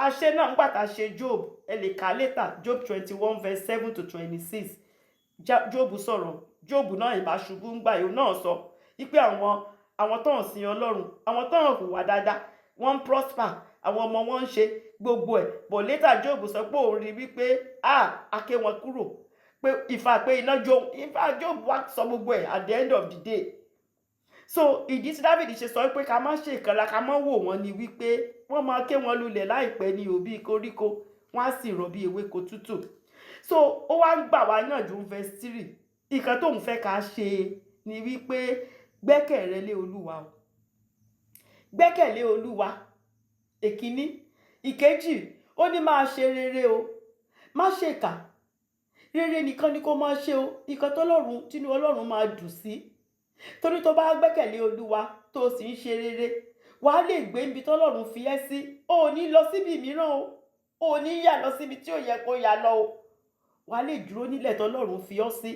Àṣẹ náà ń gbàtà ṣe Job, ẹ lè kà later, Job 21 verse 7 to 26. Job sọ̀rọ̀, Job náà ìbá ṣubú ń gbà yóò náà sọ wípé àwọn tó ń sin Ọlọ́run, àwọn tó ń hùwà dáadáa, wọ́n ń prosper, àwọn ọmọ wọn ń ṣe gbogbo ẹ̀. But later Job sọ pé òun rí wípé a ké wọn kúrò, pé iná Job wá sọ gbogbo ẹ̀ at the end of the day. So ìdí tí Dáfídì ṣe sọ pé ká má ṣe ìkanra, ká má wò wọ́n ni wípé wọ́n máa ké wọn lulẹ̀ láìpẹ́ ní òbí koríko, wọ́n á sì rọ̀ bí ewéko tútù. So ó wá ń gbà wá yànjú verse 3. Ìkan tóun fẹ́ ká ṣe ni wípé gbẹ́kẹ̀lé Olúwa o. Gbẹ́kẹ̀lé Olúwa, èkíní. Ìkejì, ó ní máa ṣe rere o, má ṣèkà. Rere nìkan ni kó máa ṣe o, ìkan tínú Ọlọ́run máa dùn sí. Torí tó bá gbẹ́kẹ̀lé Olúwa tó sì ń ṣe rere, wà á lè gbé ibi tọ́lọ́run fi ẹ́ sí. O ò ní lọ síbi mìíràn o, o ò ní yà lọ síbi tí ò yẹ kó yà lọ o. Wà á lè dúró nílẹ̀ tọ́lọ́run fi ọ́ sí.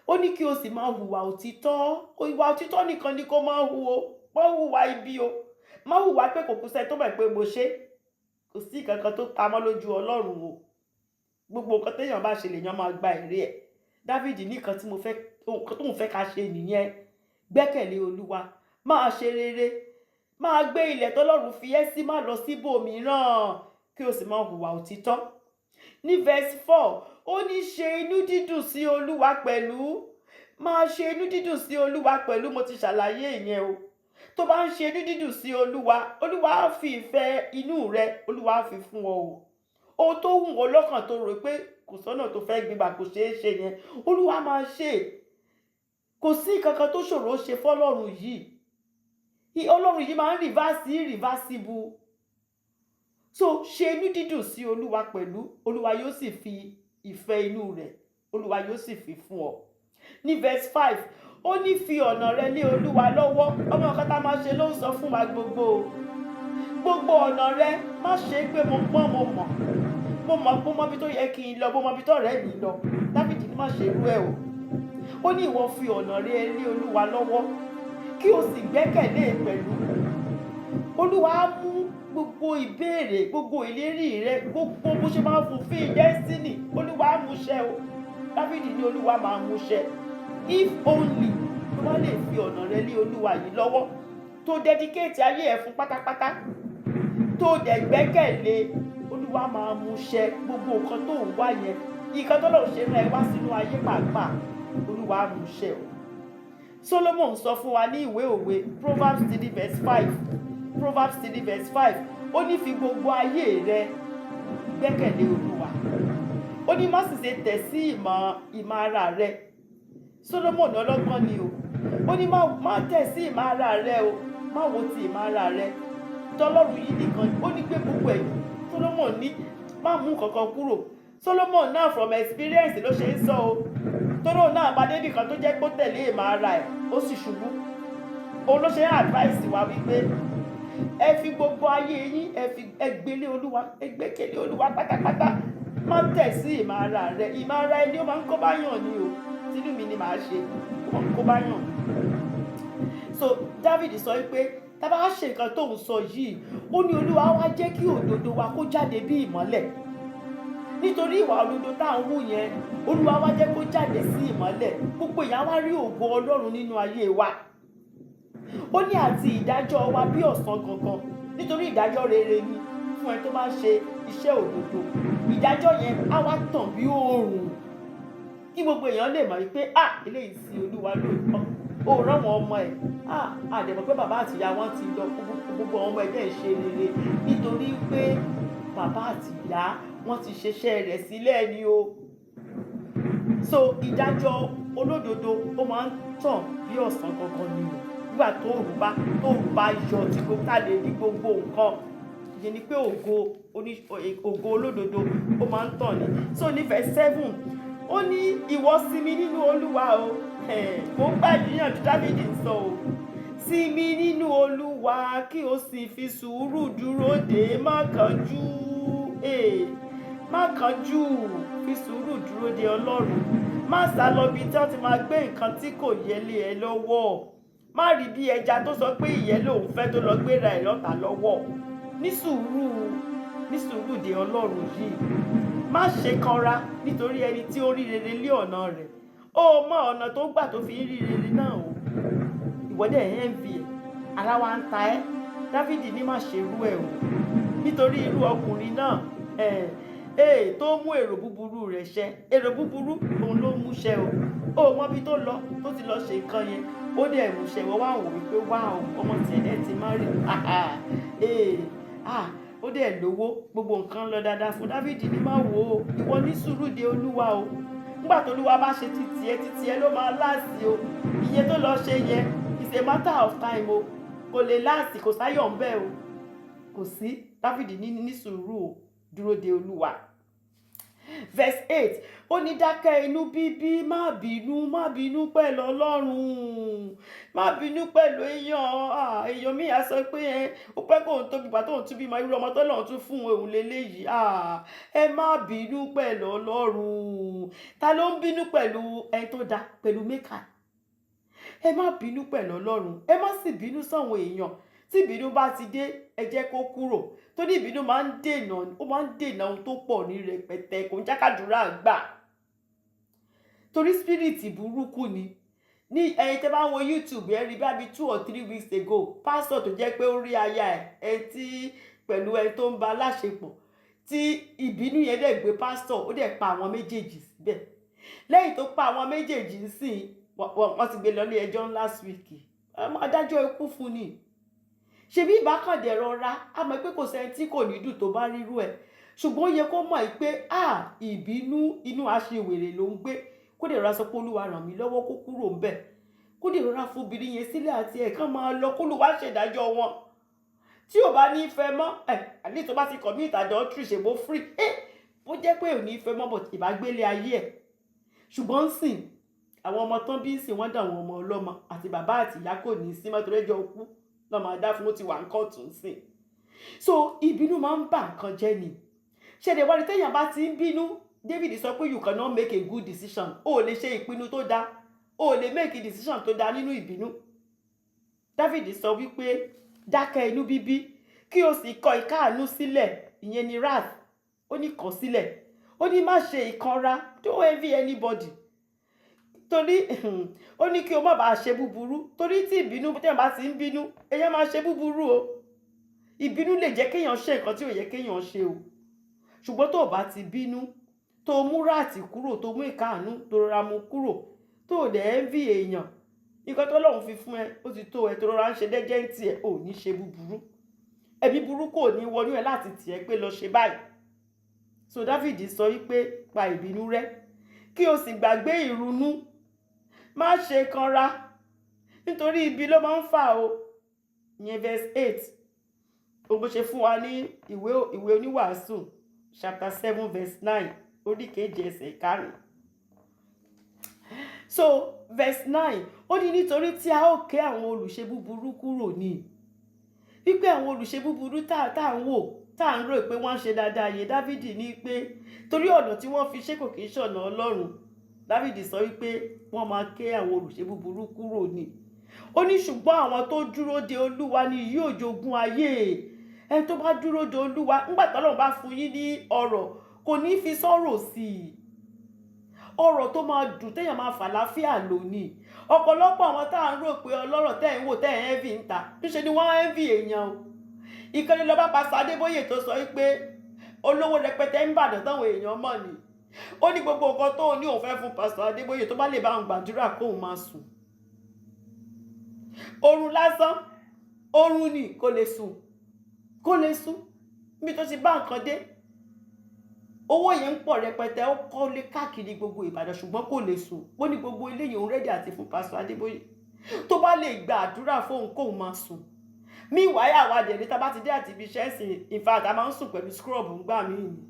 Ó ní kí o sì máa hùwà òtítọ́. Ìwà òtítọ́ nìkan ni kó máa hù o, má hùwà ibi o. Má hùwà pé kò kú sẹ́ tó mọ̀ pé mo ṣe. Kò sí kankan tó pamọ́ lójú Ọlọ́run o. Gbogbo nǹkan téèyàn bá ṣe lèèyàn máa gba èrè ẹ̀. Dáfídì nìkan tí tóun fẹ́ ká ṣe nìyẹn. Gbẹ́kẹ̀lé Olúwa, máa ṣe rere, máa gbé ilẹ̀ tọ́lọ́run fi ẹ́ sí, má lọ síbòmíràn, kí o sì máa hùwà òtítọ́. Ní verse 4, ó ní ṣe inú dídùn sí Olúwa pẹ̀lú. Máa ṣe inú dídùn sí Olúwa pẹ̀lú, mo ti ṣàlàyé ìyẹn o. Tó bá ń ṣe inú dídùn sí Olúwa, Olúwa á fi ìfẹ́ inú rẹ, Olúwa á fi fún ọ o. Ohun tó wù ọ́ lọ́kàn tó rò pé kò sọ́nà tó fẹ́ gbígbà kò ṣeé ṣe yẹn, Olúwa máa ṣe. Kò sí kankan tó ṣòro ṣe fọ́lọ́run yìí. Ọlọ́run yìí máa ń reversible. So ṣe inú dídùn sí Olúwa pẹ̀lú, Olúwa yóò sì fi ìfẹ́ inú rẹ̀, Olúwa yóò sì fi fún ọ. Ní verse 5, ó ní fi ọ̀nà rẹ lé Olúwa lọ́wọ́. Ọmọ kan tá máa ṣe ló ń sọ fún wa gbogbo ọ̀nà rẹ, má ṣe pé mo mọ̀ bí tó yẹ kí n lọ, mo mọ̀ bí tó rẹ̀ mi lọ. Dáfídì ní má ṣe irú ẹ̀ o. Ó ní ìwọ fi ọ̀nà rẹ lé Olúwa lọ́wọ́, kí o sì gbẹ́kẹ̀lé pẹ̀lú. Olúwa á mú gbogbo ìbéèrè, gbogbo ìlérí rẹ, gbogbo bó ṣe máa fulfill destiny, Olúwa á mú ṣẹ o. Dáfídì ní Olúwa máa mú ṣẹ. If only tó bá lè fi ọ̀nà rẹ lé Olúwa yìí lọ́wọ́, tó dedicate ayé ẹ̀ fún pátápátá, tó dẹ̀ gbẹ́kẹ̀lé, Olúwa máa mú ṣẹ gbogbo nǹkan tó ń wá yẹn. Nǹkan tó lọ́ọ́ ṣe rẹ̀ wá sínú ayé pàápàá, Olúwa á mú ṣẹ o. Solomon sọ fún wa ní ìwé òwe Proverbs 3 verse 5. Ó ní fi gbogbo ayé rẹ gbẹ́kẹ̀lé Olúwa. Ó ní má sì ṣe tẹ̀ sí ìmọ̀ ara rẹ. Solomon ọlọ́gbọ́n ni o. Ó ní má tẹ̀ sí ìmọ̀ ara rẹ o, má wo ti ìmọ̀ ara rẹ. Tọ́lọ́run yìí nìkan, ó ní gbé gbogbo ẹ̀. Solomon ní má mú kankan kúrò. Solomon náà from experience ló ṣe ń sọ o. Tóró náà bá débì kan tó jẹ́ pé ó tẹ̀lé ìmọ̀ ara ẹ̀, ó sì ṣubú. Òun ló ṣe advice wa wípé ẹ fi gbogbo ayé yín, ẹ gbélé Olúwa, ẹ gbẹ́kẹ̀lé Olúwa pátápátá. Má tẹ̀ sí ìmọ̀ ara rẹ. Ìmọ̀ ara ẹni ó máa ń kó bá yàn ni o. Tínú mi ni màá ṣe, ó máa ń kó bá yàn. So David sọ wípé tá bá ṣe nǹkan tóun sọ yìí, ó ní Olúwa wá jẹ́ kí òdodo wa kó jáde bí ìmọ́lẹ̀. nítorí ìwà òdodo tá à ń wù yẹn Olúwa wá jẹ́ kó jáde sí ìmọ́lẹ̀, gbogbo èèyàn wá rí ògo Ọlọ́run nínú ayé wa. Ó ní àti ìdájọ́ wa bí ọ̀sán gangan, nítorí ìdájọ́ rere ni fún ẹ tó bá ń ṣe iṣẹ́ òdodo. Ìdájọ́ yẹn á wá tàn bí oòrùn kí gbogbo èèyàn lè mọ̀ wípé eléyìí sí Olúwa lóòótọ́. Ó rán wọn ọmọ ẹ̀, àdẹ̀mọ̀ pé bàbá àti ìyá wọn ti lọ, gbogbo ọmọ ẹ̀ dẹ̀ ṣe rere nítorí pé bàbá àti ìyá wọn ti ṣeṣẹ́ rẹ̀ sílẹ̀ ni o. So ìdájọ́ olódodo ó máa ń tàn bí ọ̀sán gangan ni o. Nígbà tóòrùn bá yọ tí gbogbo tá lè rí gbogbo nǹkan, ìyẹn ni pé ògo olódodo ó máa ń tàn ni. So ní verse 7 ó ní ìwọ sinmi nínú Olúwa o. Mo ń gbà níyànjú Dáfídì ń sọ o. Sinmi nínú Olúwa kí o sì fi sùúrù dúró dè, má kánjú. Má kánjú, fi sùúrù dúró dè Ọlọ́run. Má sá lọ bí tí wọ́n ti máa gbé nǹkan tí kò yẹ lé ẹ lọ́wọ́. Má rí bí ẹja tó sọ pé ìyẹ́ lòun fẹ́ tó lọ gbéra ẹ̀ lọ́tà lọ́wọ́. Ní sùúrù dè Ọlọ́run yìí. Má ṣe kanra nítorí ẹni tí ó rí rere lé ọ̀nà rẹ̀. Ó mọ ọ̀nà tó gbà tó fi ń rí rere náà o. Ìwọ́dẹ̀ envy ẹ̀, ara wa ń ta ẹ́. Dáfídì ní má ṣe rú ẹ̀ o, nítorí irú ọkùnrin náà tó mú èrò búburú rẹ̀ ṣẹ. Èrò búburú òun ló mú ṣẹ o. Ó mọ bí tó lọ tó ti lọ ṣe nǹkan yẹn, ó dẹ̀ mú ṣẹ. Wọ́n wá wò wípé wá o, ọmọ tiẹ̀ ti má rí ó dẹ̀ lówó, gbogbo nǹkan lọ dáadáa fún Dáfídì. ní má wò ó, ìwọ ní sùúrù dè Olúwa o. Nígbà tó Olúwa bá ṣe títí ẹ ló máa láàsì o. Iye tó lọ ṣe yẹn is a matter of time o, kò lè láàsì, kò sáyọ̀ ń bẹ̀ o, kò sí. Dáfídì ní sùúrù o, dúró dè Olúwa. Verse 8 ó ní dákẹ́ inú bíbí, má bínú pẹ̀lú Ọlọ́run, má bínú pẹ̀lú èèyàn mi á sọ pé ó pẹ́ kó ń tóbi gbà tó ń tún bí ma irú ọmọ tó lọ́run tún fún òun lélẹ́yìí. Ẹ má bínú pẹ̀lú Ọlọ́run. Ta ló ń bínú pẹ̀lú ẹni tó dá, pẹ̀lú maker? Ẹ má bínú pẹ̀lú Ọlọ́run, ẹ má sì bínú sáwọn èèyàn. Tí ìbínú bá ti dé, ẹ jẹ́ kó kúrò, torí ìbínú máa ń dènà ohun tó pọ̀ ní rẹpẹtẹ, kò ń jákàdúrà gbà, torí spiriti burúkú ni. Ní ẹ̀yin tẹ́ bá wo YouTube ẹ rí bí 2 or 3 weeks ago, pastor tó jẹ́ pé ó rí aya ẹ̀ tí pẹ̀lú ẹni tó ń bá láṣepọ̀, tí ìbínú yẹn dẹ̀ gbé pastor, ó dẹ̀ pa àwọn méjèèjì síbẹ̀. Lẹ́yìn tó pa àwọn méjèèjì sí, wọ́n ti gbé lọ ilé ẹjọ́ last week. Adájọ́ ikú fún ni. Ṣebí ìbákàndẹ̀ rọra, a mọ̀ pé kò sẹ́ni tí kò ní dùn tó bá rírú ẹ̀, ṣùgbọ́n ó yẹ kó mọ̀ pé ìbínú inú aṣiwèrè ló ń gbé. Kó dẹ̀ rọra sọ pé Olúwa ràn mí lọ́wọ́ kó kúrò ńbẹ̀. Kó dẹ̀ rọra fún obìnrin yẹn sílẹ̀ àti ẹ̀kan máa lọ, kó Olúwa ṣèdájọ́ wọn. Tí ò bá ní fẹ́ mọ́, àní tó bá ti commit adultery ṣe bó free. Bó jẹ́ pé ò ní fẹ́ mọ́, but ìbágbélé ayé ẹ̀. Ṣùgbọ́n sìn àwọn ọmọ tán bí sìn wọ́n dà àwọn ọmọ ọlọ́mọ àti bàbá àti ìyá kò ní sí mọ́tò lẹ́jọ́ okú lọ́mọ adá fún ó ti wà ń kọ́ọ̀tù ń sìn. So ìbínú máa ń bà nǹkan jẹ́ ni. Ṣẹ̀dẹ̀ wá ní téèyàn bá ti ń bínú, David sọ pé you cannot make a good decision. O lè ṣe ìpinnu tó dáa, o lè make a decision tó dáa nínú ìbínú. David sọ wípé dákẹ́ inú bíbí kí o sì kọ ìkáàánú sílẹ̀, ìyẹn ni wrath. Ó ní kọ̀ sílẹ̀. Ó ní má ṣe ìkanra, don't envy anybody. Torí ó ní kí o má bàa ṣe búburú, torí tí ìbínú téèyàn bá ti ń bínú, èèyàn máa ṣe búburú o. Ìbínú lè jẹ́ kéèyàn ṣe nǹkan tí ò yẹ kéèyàn ṣe o. Ṣùgbọ́n tó bá ti bínú, tó mú wrath kúrò, tó mú ìkáàánú, tó rọra mú kúrò, tó dẹ̀ envy èèyàn, nǹkan tó Ọlọ́run fi fún ẹ ó ti tó ẹ, tó rọra ń ṣe dẹ́jẹ́ ń tiẹ̀, ò ní ṣe búburú. Ẹ̀mí burúkú ò ní wọnú ẹ láti tì ẹ́ pé lọ ṣe báyìí. So David sọ wípé pa ìbínú rẹ́ kí o sì gbàgbé ìrunú, má ṣe kanra nítorí ibi ló máa ń fà o. Ìyẹn verse 8 ó bó ṣe fún wa ní ìwé oníwàásù chapter 7 verse 9 orí keje ẹsẹ̀ ìkarùn. So verse 9 ó ní nítorí tí a ó ké àwọn olùṣe búburú kúrò ní. Wípé àwọn olùṣe búburú tá ń wò, tá ń rò pé wọ́n ń ṣe dáadáa yẹn, Dávìdì ní pé torí ọ̀nà tí wọ́n fi ṣe kò kìí ṣọ̀nà Ọlọ́run. Dávìdì sọ wípé wọ́n máa ké àwọn olùṣe búburú kúrò ní. Ó ní ṣùgbọ́n àwọn tó dúró de Olúwa ni yóò jogún ayé. Ẹni tó bá dúró de Olúwa, nígbà tí Ọlọ́run bá fún yín ní ọrọ̀, kò ní fi sọ̀rọ̀ sí i. Ọ̀rọ̀ tó máa dùn téèyàn máa fà láfíà lónìí. Ọ̀pọ̀lọpọ̀ àwọn tá à ń rò pé ọlọ́rọ̀ tẹ́ ẹ̀ ń wò tẹ́ ẹ̀ ń envy ń ta níṣe ni wọ́n envy èèyàn o. Ìkànnì lọ bá Pastor Adébóyè tó sọ wípé olówó rẹpẹtẹ ń bàdàn táwọn èèyàn mọ̀ ni. Ó ní gbogbo nǹkan tó ní òun fẹ́ fún Pastor Adébóyè tó bá lè bá òun gbàdúrà kóun máa sùn. Oorun lásán, oorun ni kò lè sùn, kò lè sùn bí tó ti bá nǹkan dé. Owó yẹn ń pọ̀ rẹpẹtẹ, ó kọ́lé káàkiri gbogbo Ìbàdàn ṣùgbọ́n kò lè sùn. Ó ní gbogbo eléyìí òun rẹ́dí àti fún Pastor Adébóyè tó bá lè gba àdúrà fóun kóun máa sùn. Mí ìwáyà wa dẹ̀ ní tá bá ti dé àti ibi iṣẹ́ sìn, in fact a máa ń sùn pẹ̀lú scrub ń gbà míì ni.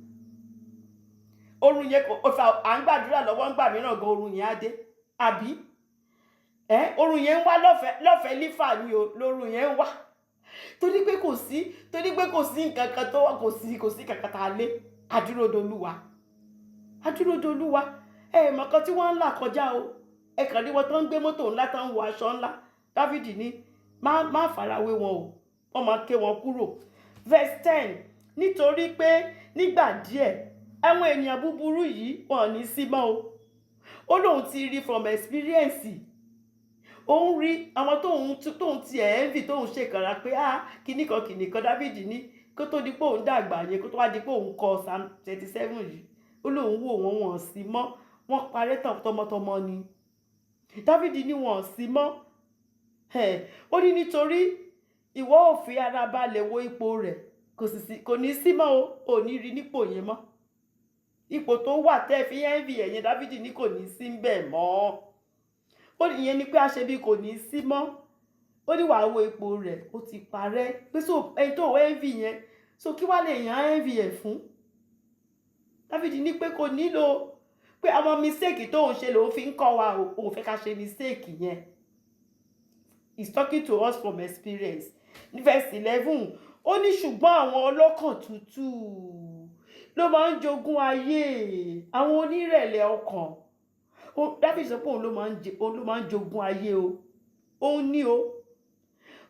Oorun yẹn kò fà à ń gbàdúrà lọ́wọ́ ń gbà mìíràn gan oorun yẹn á dé. Àbí? Oorun yẹn ń wá lọ́fẹ̀ẹ́ lífà ni o, lórun yẹn ń wá. Torí pé kò sí nǹkan kan tó wà, kò sí kankan tá a lé. Adúródolúwa. Mọ̀kan tí wọ́n ń là kọjá o. Ẹ kàn rí wọn tó ń gbé mọ́tò ńlá tó ń wọ aṣọ ńlá. Dáfídì ní má farawé wọn o, wọ́n máa ké wọn kúrò. Verse 10, nítorí pé nígbà díẹ̀ àwọn ènìyàn búburú yìí wọn ní sí mọ́ o. Ó lóun ti rí from experience. Òun rí àwọn tóun ti envy tóun ṣèkàrà pé kìnnìkan Dáfídì ní kó tó di pé òun dàgbà yẹn, kó tó wá di pé òun kọ Psalm 37 yìí. Ó lóun wò wọ́n sí mọ́, wọ́n parẹ́ tọmọtọmọ ni. Dáfídì ní wọn sí mọ́. Ó ní nítorí ìwọ ò fi ara balẹ̀ wo ipò rẹ̀, kò ní sí mọ́ o, ò ní rí nípò yẹn mọ́. Ipò tó wà tẹ́ fi envy ẹ̀yẹn Dáfídì ní kò ní sí ńbẹ̀ mọ́. Ó ní ìyẹn ni pé àṣebí kò ní sí mọ́. Ó ní wàá wo ipò rẹ̀, ó ti parẹ́. Pé so ẹni tó envy yẹn, so kí wá lè yàn envy ẹ̀ fún? Dáfídì ní pé kò nílò pé àwọn mistake tó ń ṣe lòun fi ń kọ́ wa o, òun fẹ́ ká ṣe mistake yẹn. He's talking to us from experience. Ní verse 11, ó ní ṣùgbọ́n àwọn ọlọ́kàn tútù ló máa ń jogún ayé, àwọn onírẹ̀lẹ̀ ọkàn. Dáfídì sọ pé òun ló máa ń jogún ayé o. Òun ní o.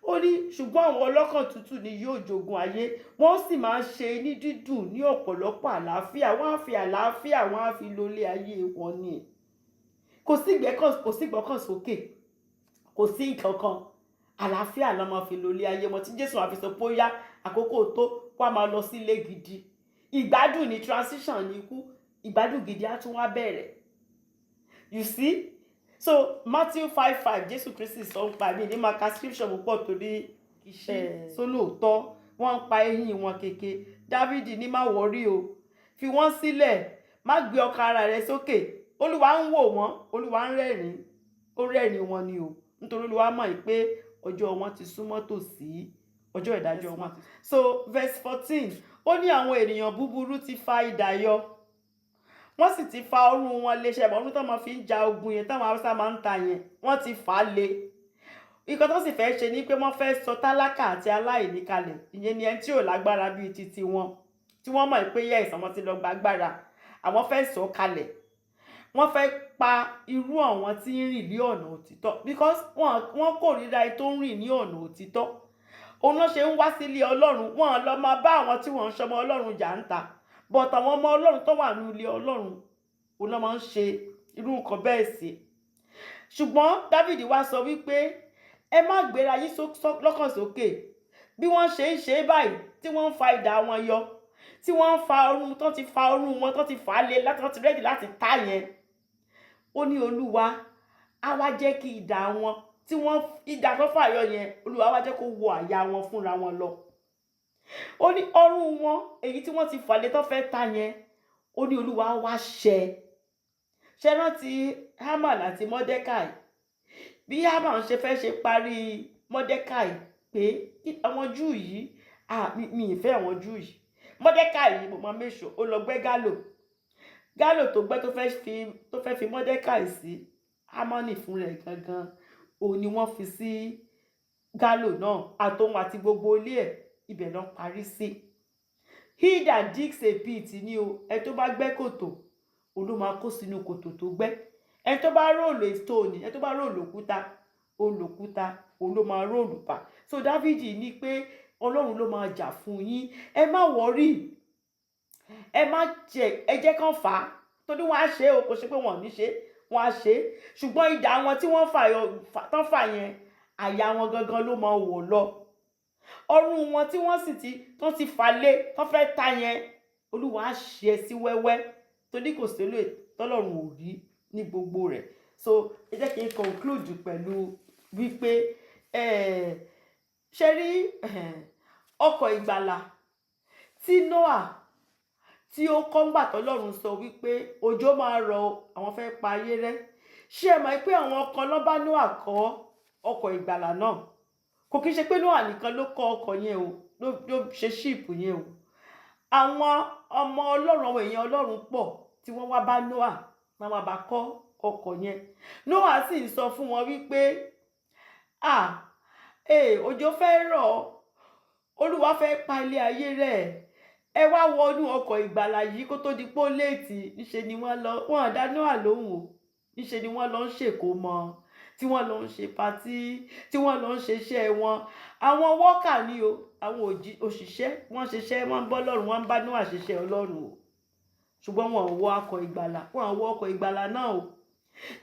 Ó ní ṣùgbọ́n àwọn ọlọ́kàn tútù ni yóò jogún ayé, wọ́n sì máa ń ṣe ní dídùn ní ọ̀pọ̀lọpọ̀ àlàáfíà. Wọ́n á fi àlàáfíà, wọ́n á fi lólé ayé wọn ni. Kò sí ìgbọ́kàn sókè, kò sí nǹkankan. Àlàáfíà ló máa fi lólé ayé wọn tí Jésù á fi sọ pé ó yá àkókò tó wá máa lọ sí ilé gidi. Ìgbádùn ní transition ní ikú, ìgbádùn gidi á tún wá bẹ̀rẹ̀. You see? So Matthew 5:5 Jésù Kristi sọ ń pa mí ní máa ka scripture púpọ̀ torí iṣẹ́ sólóòótọ́ wọ́n ń pa eyín wọn kéke. Dáfídì ní má wọrí o, fi wọ́n sílẹ̀, má gbé ọkàn ara rẹ sókè. Olúwa ń wò wọ́n, Olúwa ń rẹ́rìn-ín, ó rẹ́rìn wọn ni o, nítorí Olúwa mọ̀ pé ọjọ́ wọn ti súnmọ́ tòsí, ọjọ́ ìdájọ́ wọn. So verse 14, ó ní àwọn ènìyàn búburú ti fa idà yọ, wọ́n sì ti fa ọrùn wọn lé. Ṣẹ̀bọ̀ ọdún tó máa fi ń ja ogun yẹn táwọn Haúsá máa ń ta yẹn, wọ́n ti fà á lé. Nǹkan tó sì fẹ́ ṣe ni pé wọ́n fẹ́ sọ tálákà àti aláìní kalẹ̀. Ìyẹn ni ẹni tí ò lágbára bíi titi wọn, tí wọ́n mọ̀ pé yes àwọn ti lọ gba agbára, àwọn fẹ́ sọ kalẹ̀. Wọ́n fẹ́ pa irú àwọn tí ń rìn ní ọ̀nà òtítọ́, because wọ́n kórìíra ẹni tó ń rìn ní ọ̀nà òtítọ́. Òun náà ṣe ń wá sílé Ọlọ́run, wọ́n lọ máa bá àwọn tí wọ́n ń ṣọmọ Ọlọ́run jà ń ta. But àwọn ọmọ Ọlọ́run tó wà ní ilé Ọlọ́run, òun náà máa ń ṣe irú nǹkan bẹ́ẹ̀ sí. Ṣùgbọ́n Dáfídì wá sọ wípé ẹ má gbéra yín lọ́kàn sókè. Bí wọ́n ṣe ń ṣe báyìí, tí wọ́n ń fa idà wọn yọ, tí wọ́n ń fa ọrùn, tó ti fa ọrùn wọn, tó ti fà á lé, tó ti rẹ́dì láti ta yẹn. Ó ní Olúwa á wá jẹ́ kí idà wọn, tí wọ́n idà tó fà yọ yẹn, Olúwa wá jẹ́ kó wọ àyà wọn fúnra wọn lọ. Ó ní ọrùn wọn, èyí tí wọ́n ti fà lé tó fẹ́ ta yẹn, ó ní Olúwa wá ṣẹ́. Ṣé rántí Haman àti Mordecai? Bí Haman ṣe fẹ́ ṣe parí Mordecai pé àwọn Júù yìí, mi ì fẹ́ àwọn Júù yìí. Mordecai yìí mo máa make sure ó lọ gbẹ́ Gálò tó gbẹ́ tó fẹ́ fi Mordecai sí, Hamani fún rẹ̀ gangan. Òun ni wọ́n fi sí Gálò náà, àtòun àti gbogbo ilé ẹ̀, ibẹ̀ náà parí sí. He that digs a pit ni o, ẹni tó bá gbẹ́ kòtò, òun ló máa kó sínú kòtò tó gbẹ́. Ẹni tó bá róòlù stone, ẹni tó bá róòlù òkúta, òun ló máa róòlù pa. So Dáfídì ní pé Ọlọ́run ló máa jà fún yín, ẹ má worry. ẹ má ẹ jẹ́ kán fà á torí wọ́n á ṣe o, kò ṣe pé wọ́n ò ní ṣe, wọ́n á ṣe, ṣùgbọ́n idà wọn tí wọ́n tán fà yẹn àyà wọn gangan ló máa wò lọ, ọrùn wọn tí wọ́n sì ti fà lé tán fẹ́ ta yẹn Olúwa á ṣe sí wẹ́wẹ́ torí kò sí olè tọ́lọ́run ò rí ní gbogbo rẹ̀. So ẹ jẹ́ kí n conclude pẹ̀lú wípé ṣe rí ọkọ̀ ìgbàlà tí Noah tí ó kọ́ ńgbà tọ́lọ́run sọ wípé òjò máa rọ̀ àwọn fẹ́ pa ayé rẹ́, ṣé ẹ mọ̀ pé àwọn kan ló bá Noah kọ́ ọkọ̀ ìgbàlà náà? Kò kí ń ṣe pé Noah nìkan ló kọ́ ọkọ̀ yẹn o, ló ṣe ṣíìpù yẹn o. Àwọn ọmọ Ọlọ́run, àwọn èèyàn Ọlọ́run pọ̀ tí wọ́n wá bá Noah máa wá bá kọ́ ọkọ̀ yẹn. Noah sì ń sọ fún wọn wípé òjò fẹ́ rọ̀, Olúwa fẹ́ pa ilé ayé rẹ̀, ẹ wá wọnú ọkọ̀ ìgbàlà yìí kó tó di pé ó léètì. Níṣe ni wọ́n dá Noah lóhùn o, níṣe ni wọ́n lọ ń ṣèkómọ, tí wọ́n lọ ń ṣe patí, tí wọ́n lọ ń ṣe iṣẹ́ wọn. Àwọn wọ́kà ni o, àwọn òṣìṣẹ́, wọ́n ṣiṣẹ́, wọ́n ń bọ́ Ọlọ́run, wọ́n ń bá Noah ṣiṣẹ́ Ọlọ́run o, ṣùgbọ́n wọn ò wọ ọkọ̀ ìgbàlà, wọn ò wọ ọkọ̀ ìgbàlà náà o.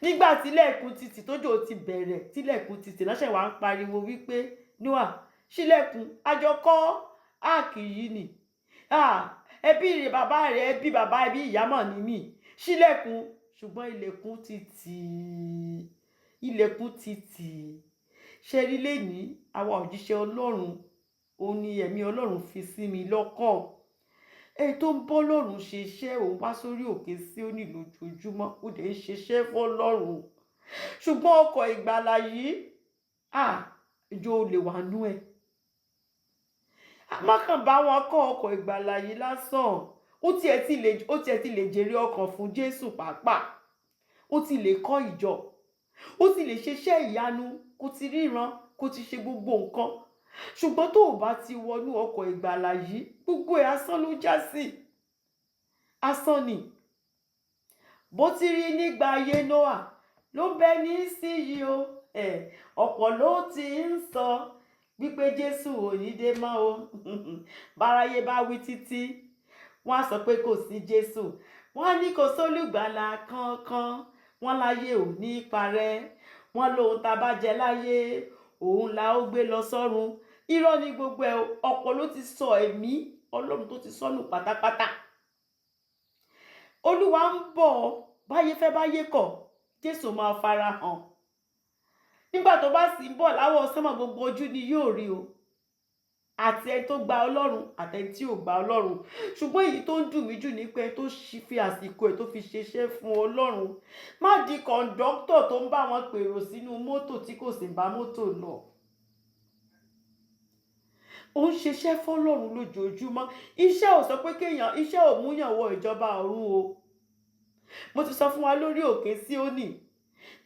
Nígbà tílẹ̀kùn títì tójò ti bẹ̀rẹ̀, tílẹ̀kùn títì lọ́sẹ̀ wá ń pariwo wípé Noah ṣílẹ̀kùn, àjọkọ́ áàkì yìí ni, ẹbí rẹ̀ bàbá rẹ̀, ẹbí bàbá ẹbí ìyá mọ̀ ní mí, ṣílẹ̀kùn. Ṣùgbọ́n ilẹ̀kùn ti tì. Ṣe rí lẹ́ni àwa òjíṣẹ́ Ọlọ́run, òun ni ẹ̀mí Ọlọ́run fi sí mi lọ́kàn. Èyí tó ń bọ́ Ọlọ́run ṣe iṣẹ́, òun wá sórí òkè Síónì lójoojúmọ́, ó dẹ̀ ń ṣiṣẹ́ fọ́lọ́run. Ṣùgbọ́n ọkọ̀ ìgbàlà yìí, ìjọ olè wà nú ẹ̀. Má kàn bá wọn kọ́ ọkọ̀ ìgbàlà yìí lásán, ó tiẹ̀ ti lè jèrè ọkàn fún Jésù pàápàá, ó ti lè kọ́ ìjọ, ó ti lè ṣiṣẹ́ ìyanu, kó ti ríran, kó ti ṣe gbogbo nǹkan. Ṣùgbọ́n tó o bá ti wọnú ọkọ̀ ìgbàlà yìí, gbogbo ẹ̀ asán ló já sí, asán ni. Bó ti rí nígbà ayé Noah ló ń bẹ nísìnyí o, ọ̀pọ̀ ló ti ń sọ wípé Jésù ò ní dé mọ́ o. Báráyé bá wí títí, wọ́n á sọ pé kò sí Jésù, wọ́n á ní kò sólùgbàlà kankan, wọ́n láyé ò ní parẹ́, wọ́n lóhun tá bá jẹ láyé òun la ó gbé lọ sọ́run. Irọ́ ni gbogbo ẹ̀, ọ̀pọ̀ ló ti sọ ẹ̀mí Ọlọ́run tó ti sọnù pátápátá. Olúwa ń bọ̀, báyé fẹ́ báyé kọ̀, Jésù máa fara hàn. Nígbà tó bá sì ń bọ̀ láwọ̀ sánmọ̀, gbogbo ojú ni yóò rí o, àti ẹni tó gba Ọlọ́run àti ẹni tí ò gba Ọlọ́run. Ṣùgbọ́n èyí tó ń dùn mí jù ní pé tó fi àsìkò ẹ̀ tó fi ṣiṣẹ́ fún Ọlọ́run. Má di kọ̀ǹdọ́tọ̀ tó ń bá wọn pèrò sínú mọ́tò tí kò sì bá mọ́tò lọ. Ó ń ṣiṣẹ́ fọ́lọ́run lójoojúmọ́. Iṣẹ́ ò sọ pé iṣẹ́ ò múyàn wọ ìjọba ọ̀run o. Mo ti sọ fún wa lórí òkè Síónì,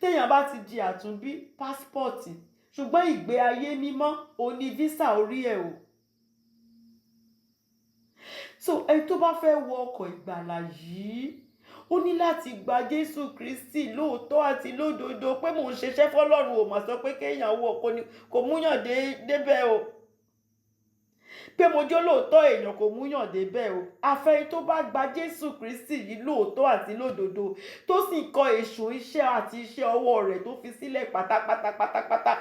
téèyàn bá ti di àtúnbí pásítọ̀tì, ṣùgbọ́n ìgbé ayé mímọ́ òun ni físà orí ẹ̀ o. So ẹni tó bá fẹ́ wọ ọkọ̀ ìgbàlà yìí, ó ní láti gba Jésù Kristi lóòótọ́ àti lódodo. Pé mò ń ṣiṣẹ́ fọ́lọ́run ò mà sọ pé kéèyàn wọ kò múyàn débẹ̀ o. Pé mo jó lóòótọ́ èèyàn kò múyàn débẹ̀ o. Àfẹ́ni tó bá gba Jésù Kristi yìí lóòótọ́ àti lódodo, tó sì kọ èṣù iṣẹ́ àti iṣẹ́ ọwọ́ rẹ̀ tó fi sílẹ̀ pátápátá,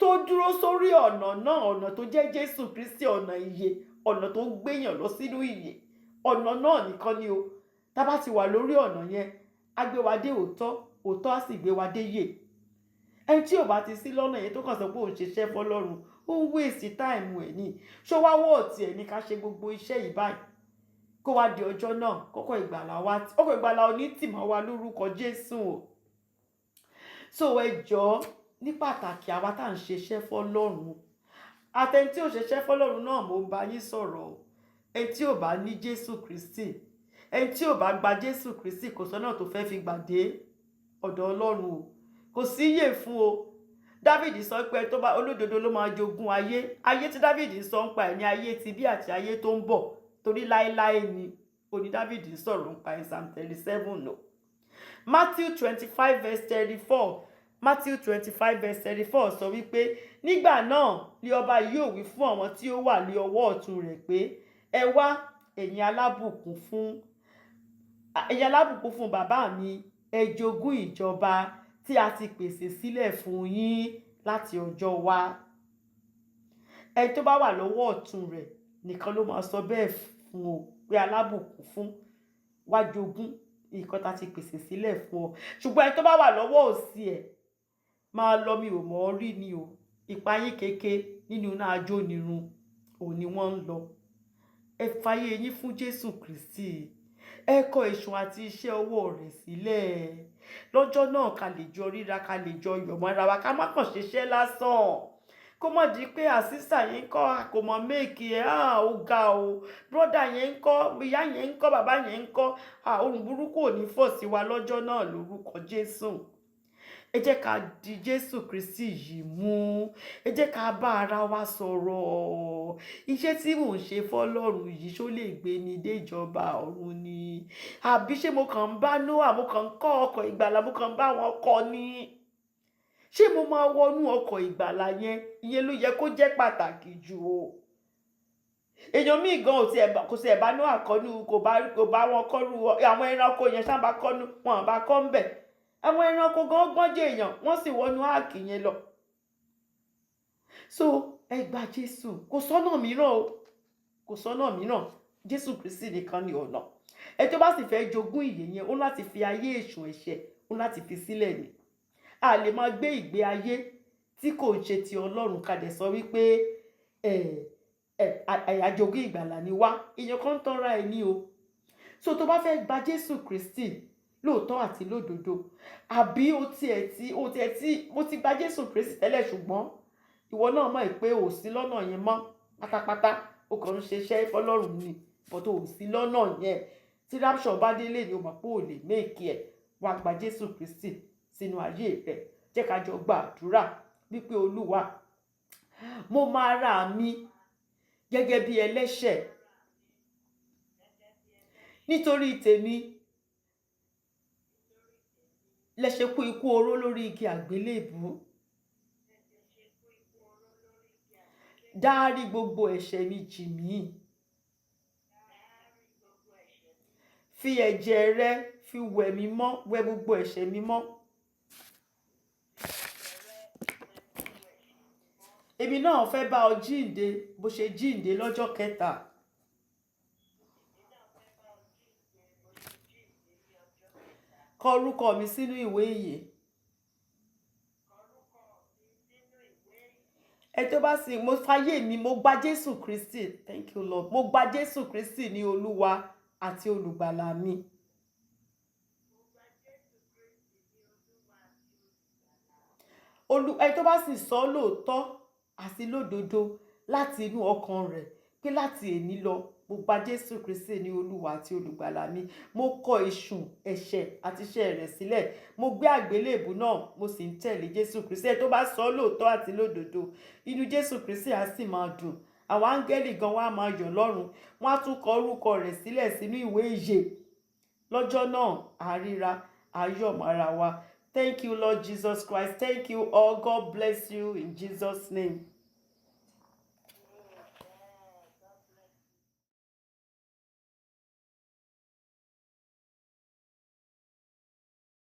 tó dúró sórí ọ̀nà náà, ọ̀nà tó jẹ́ Jésù Kristi, ọ̀nà ìyè, ọ̀nà tó ń gbéyàn lọ sínú ìyè. Ọ̀nà náà nìkan ni o. Tá bá ti wà lórí ọ̀nà yẹn, á gbé wa dé òótọ́, òótọ́ á sì gbé wa dé ìyè. Ẹni tí ò bá ti sí lọ́nà yẹn tó kàn sọ pé òun ṣiṣẹ́ fọ́lọ́run, ó ń wéèsì táìmù ẹ̀ ní. Ṣó wá wọ́ọ̀tì ẹ̀ ní ká ṣe gbogbo iṣẹ́ yìí báyìí kó wá di ọjọ́ náà kọ́kọ́ ìgbàlà wa, ọkọ̀ ìgbàlà ò ní tì mọ́ wa lórúkọ Jésù o. So ẹ jọ̀ọ́, ní pàtàkì àwa tá à ń ṣiṣẹ́ fọ́lọ́run, àtẹni tí ò ṣiṣẹ́ fọ́lọ́run náà mo bá yín sọ̀rọ̀ o. Ẹni tí ò bá ní Jésù Kristi, ẹni tí ò bá gba Jésù Kristi, kò sọ́nà tó fẹ́ fi gbàdé ọ̀dọ̀ Ọlọ́run o, kò sí yè fún o. Dáfídì sọ pé tó bá olódodo ló máa jogún ayé tí Dáfídì sọ ń pa ẹ̀ ní ayé ti bí àti ayé tó ń bọ̀, torí láéláé ni òní Dáfídì sọ̀rọ̀ ń pa ẹ̀, Psalm 37 no. Matthew 25 verse 34, Matthew 25 verse 34 sọ wípé nígbà náà ni ọba yóò wí fún àwọn tí ó wà ní ọwọ́ ọ̀tún rẹ̀ pé ẹ wá ẹ̀yin alábùkún fún bàbá mi, ẹ jogún ìjọba tí a ti pèsè sílẹ̀ fún yín láti ọjọ́ wá. Ẹni tó bá wà lọ́wọ́ ọ̀tún rẹ̀ nìkan ló máa sọ bẹ́ẹ̀ fún o, pé alábùkún fún, wá jogún nǹkan tá ti pèsè sílẹ̀ fún ọ. Ṣùgbọ́n ẹni tó bá wà lọ́wọ́ òsì ẹ̀ máa lọ, mi ò mọ̀ ọ́ rí ni o. Ìpayín keke nínú iná ajónirun òun ni wọ́n ń lọ. Ẹ fàyè yín fún Jésù Kristi. Ẹ kọ èṣù àti iṣẹ́ ọwọ́ rẹ̀ sílẹ̀. Lọ́jọ́ náà ká lè jọ ríra, ká lè jọ yọ̀ mọ́ra wa, ká má kàn ṣiṣẹ́ lásán. Kó má di pé àsísà yẹn ń kọ́ kò mọ̀ méèkì ẹ̀, ó ga o. Brọ́dà yẹn ń kọ́, ìyá yẹn ń kọ́, bàbá yẹn ń kọ́. Ohun burúkú ò ní fọ̀ sí wa lọ́jọ́ náà lórúkọ Jésù. Ẹ jẹ́ ká di Jésù Kristi yìí mú. Ẹ jẹ́ ká bá ara wa sọ̀rọ̀. Iṣẹ́ tí mò ń ṣe fọ́lọ́run yìí ṣó lè gbé ni dé ìjọba ọ̀run ni? Àbí ṣé mo kàn ń bá Nóà, mo kàn ń kọ́ ọkọ̀ ìgbàlà, mo kàn ń bá wọn kọ́ ni? Ṣé mo máa wọnú ọkọ̀ ìgbàlà yẹn? Ìyẹn ló yẹ kó jẹ́ pàtàkì jù o. Èèyàn míì gan kò sí ẹ̀bá Nóà kọ́nu, kò bá wọn kọ́nu, àwọn ẹranko yẹn sábà kọ́nu, wọn àbá kọ́ ń bẹ̀. Àwọn ẹranko gan gbọ́n jẹ́ èèyàn, wọ́n sì wọnú áàkì yẹn lọ. So ẹ gba Jésù, kò sọ́nà mìíràn o, kò sọ́nà mìíràn. Jésù Kristi nìkan ni ọ̀nà. Ẹ tó bá sì fẹ́ jogún ìyè yẹn, ó láti fi ayé èṣù ẹ̀ṣẹ̀, ó láti fi sílẹ̀ ni. A lè máa gbé ìgbé ayé tí kò ń ṣe ti Ọlọ́run ká dẹ̀ sọ wípé àjogún ìgbàlà ni wá. Èèyàn kan ń tanra ẹ̀ ní o. So tó bá fẹ́ gba Jésù Kristi lóòótọ́ àti lódodo, àbí mo ti gba Jésù Kristi tẹ́lẹ̀, ṣùgbọ́n ìwọ náà mọ̀ pé ò sí lọ́nà yẹn mọ́ pátápátá, ó kàn ń ṣiṣẹ́ fọ́lọ́run ni, but ò sí lọ́nà yẹn. Tí rapture bá délé ni o mọ̀ pé ò lè méèkì ẹ̀. Wá gba Jésù Kristi sínú ayé rẹ̀. Jẹ́ ká jọ gbàdúrà wípé Olúwa, mo máa ra mi gẹ́gẹ́ bí ẹlẹ́ṣẹ̀ nítorí tèmi lẹ ṣe kú ikú oró lórí igi àgbélébùú. Dárí gbogbo ẹ̀ṣẹ̀ mi jì mí. Fi ẹ̀jẹ̀ rẹ fi wẹ̀ mí mọ́, wẹ̀ gbogbo ẹ̀ṣẹ̀ mi mọ́. Èmi náà fẹ́ bá ọ jíǹde bó ṣe jíǹde lọ́jọ́ kẹta. Kọ orúkọ mi sínú ìwé ìyè. Ẹ tó bá sì, mo fàyè mi, mo gba Jésù Kristi, thank you Lord, mo gba Jésù Kristi ní Olúwa àti olùgbàlà mi. Ẹ tó bá sì sọ lóòótọ́ àti lódodo láti inú ọkàn rẹ̀ pé láti èní lọ mo gba Jésù Kristi ní Olúwa àti olùgbàlà mi, mo kọ èṣù, ẹ̀ṣẹ̀ àti iṣẹ́ rẹ̀ sílẹ̀, mo gbé àgbélébù náà, mo sì ń tẹ̀lé Jésù Kristi. Ẹ tó bá sọ lóòótọ́ àti lódodo, inú Jésù Kristi á sì máa dùn. Àwọn áńgẹ́lì gan wá máa yọ̀ lọ́run, wọ́n á tún kọ orúkọ rẹ̀ sílẹ̀ sínú ìwé ìyè. Lọ́jọ́ náà àríra, ayọ̀ mọ́ra wa. Thank you, Lord Jesus Christ. Thank you all. God bless you in Jesus' name.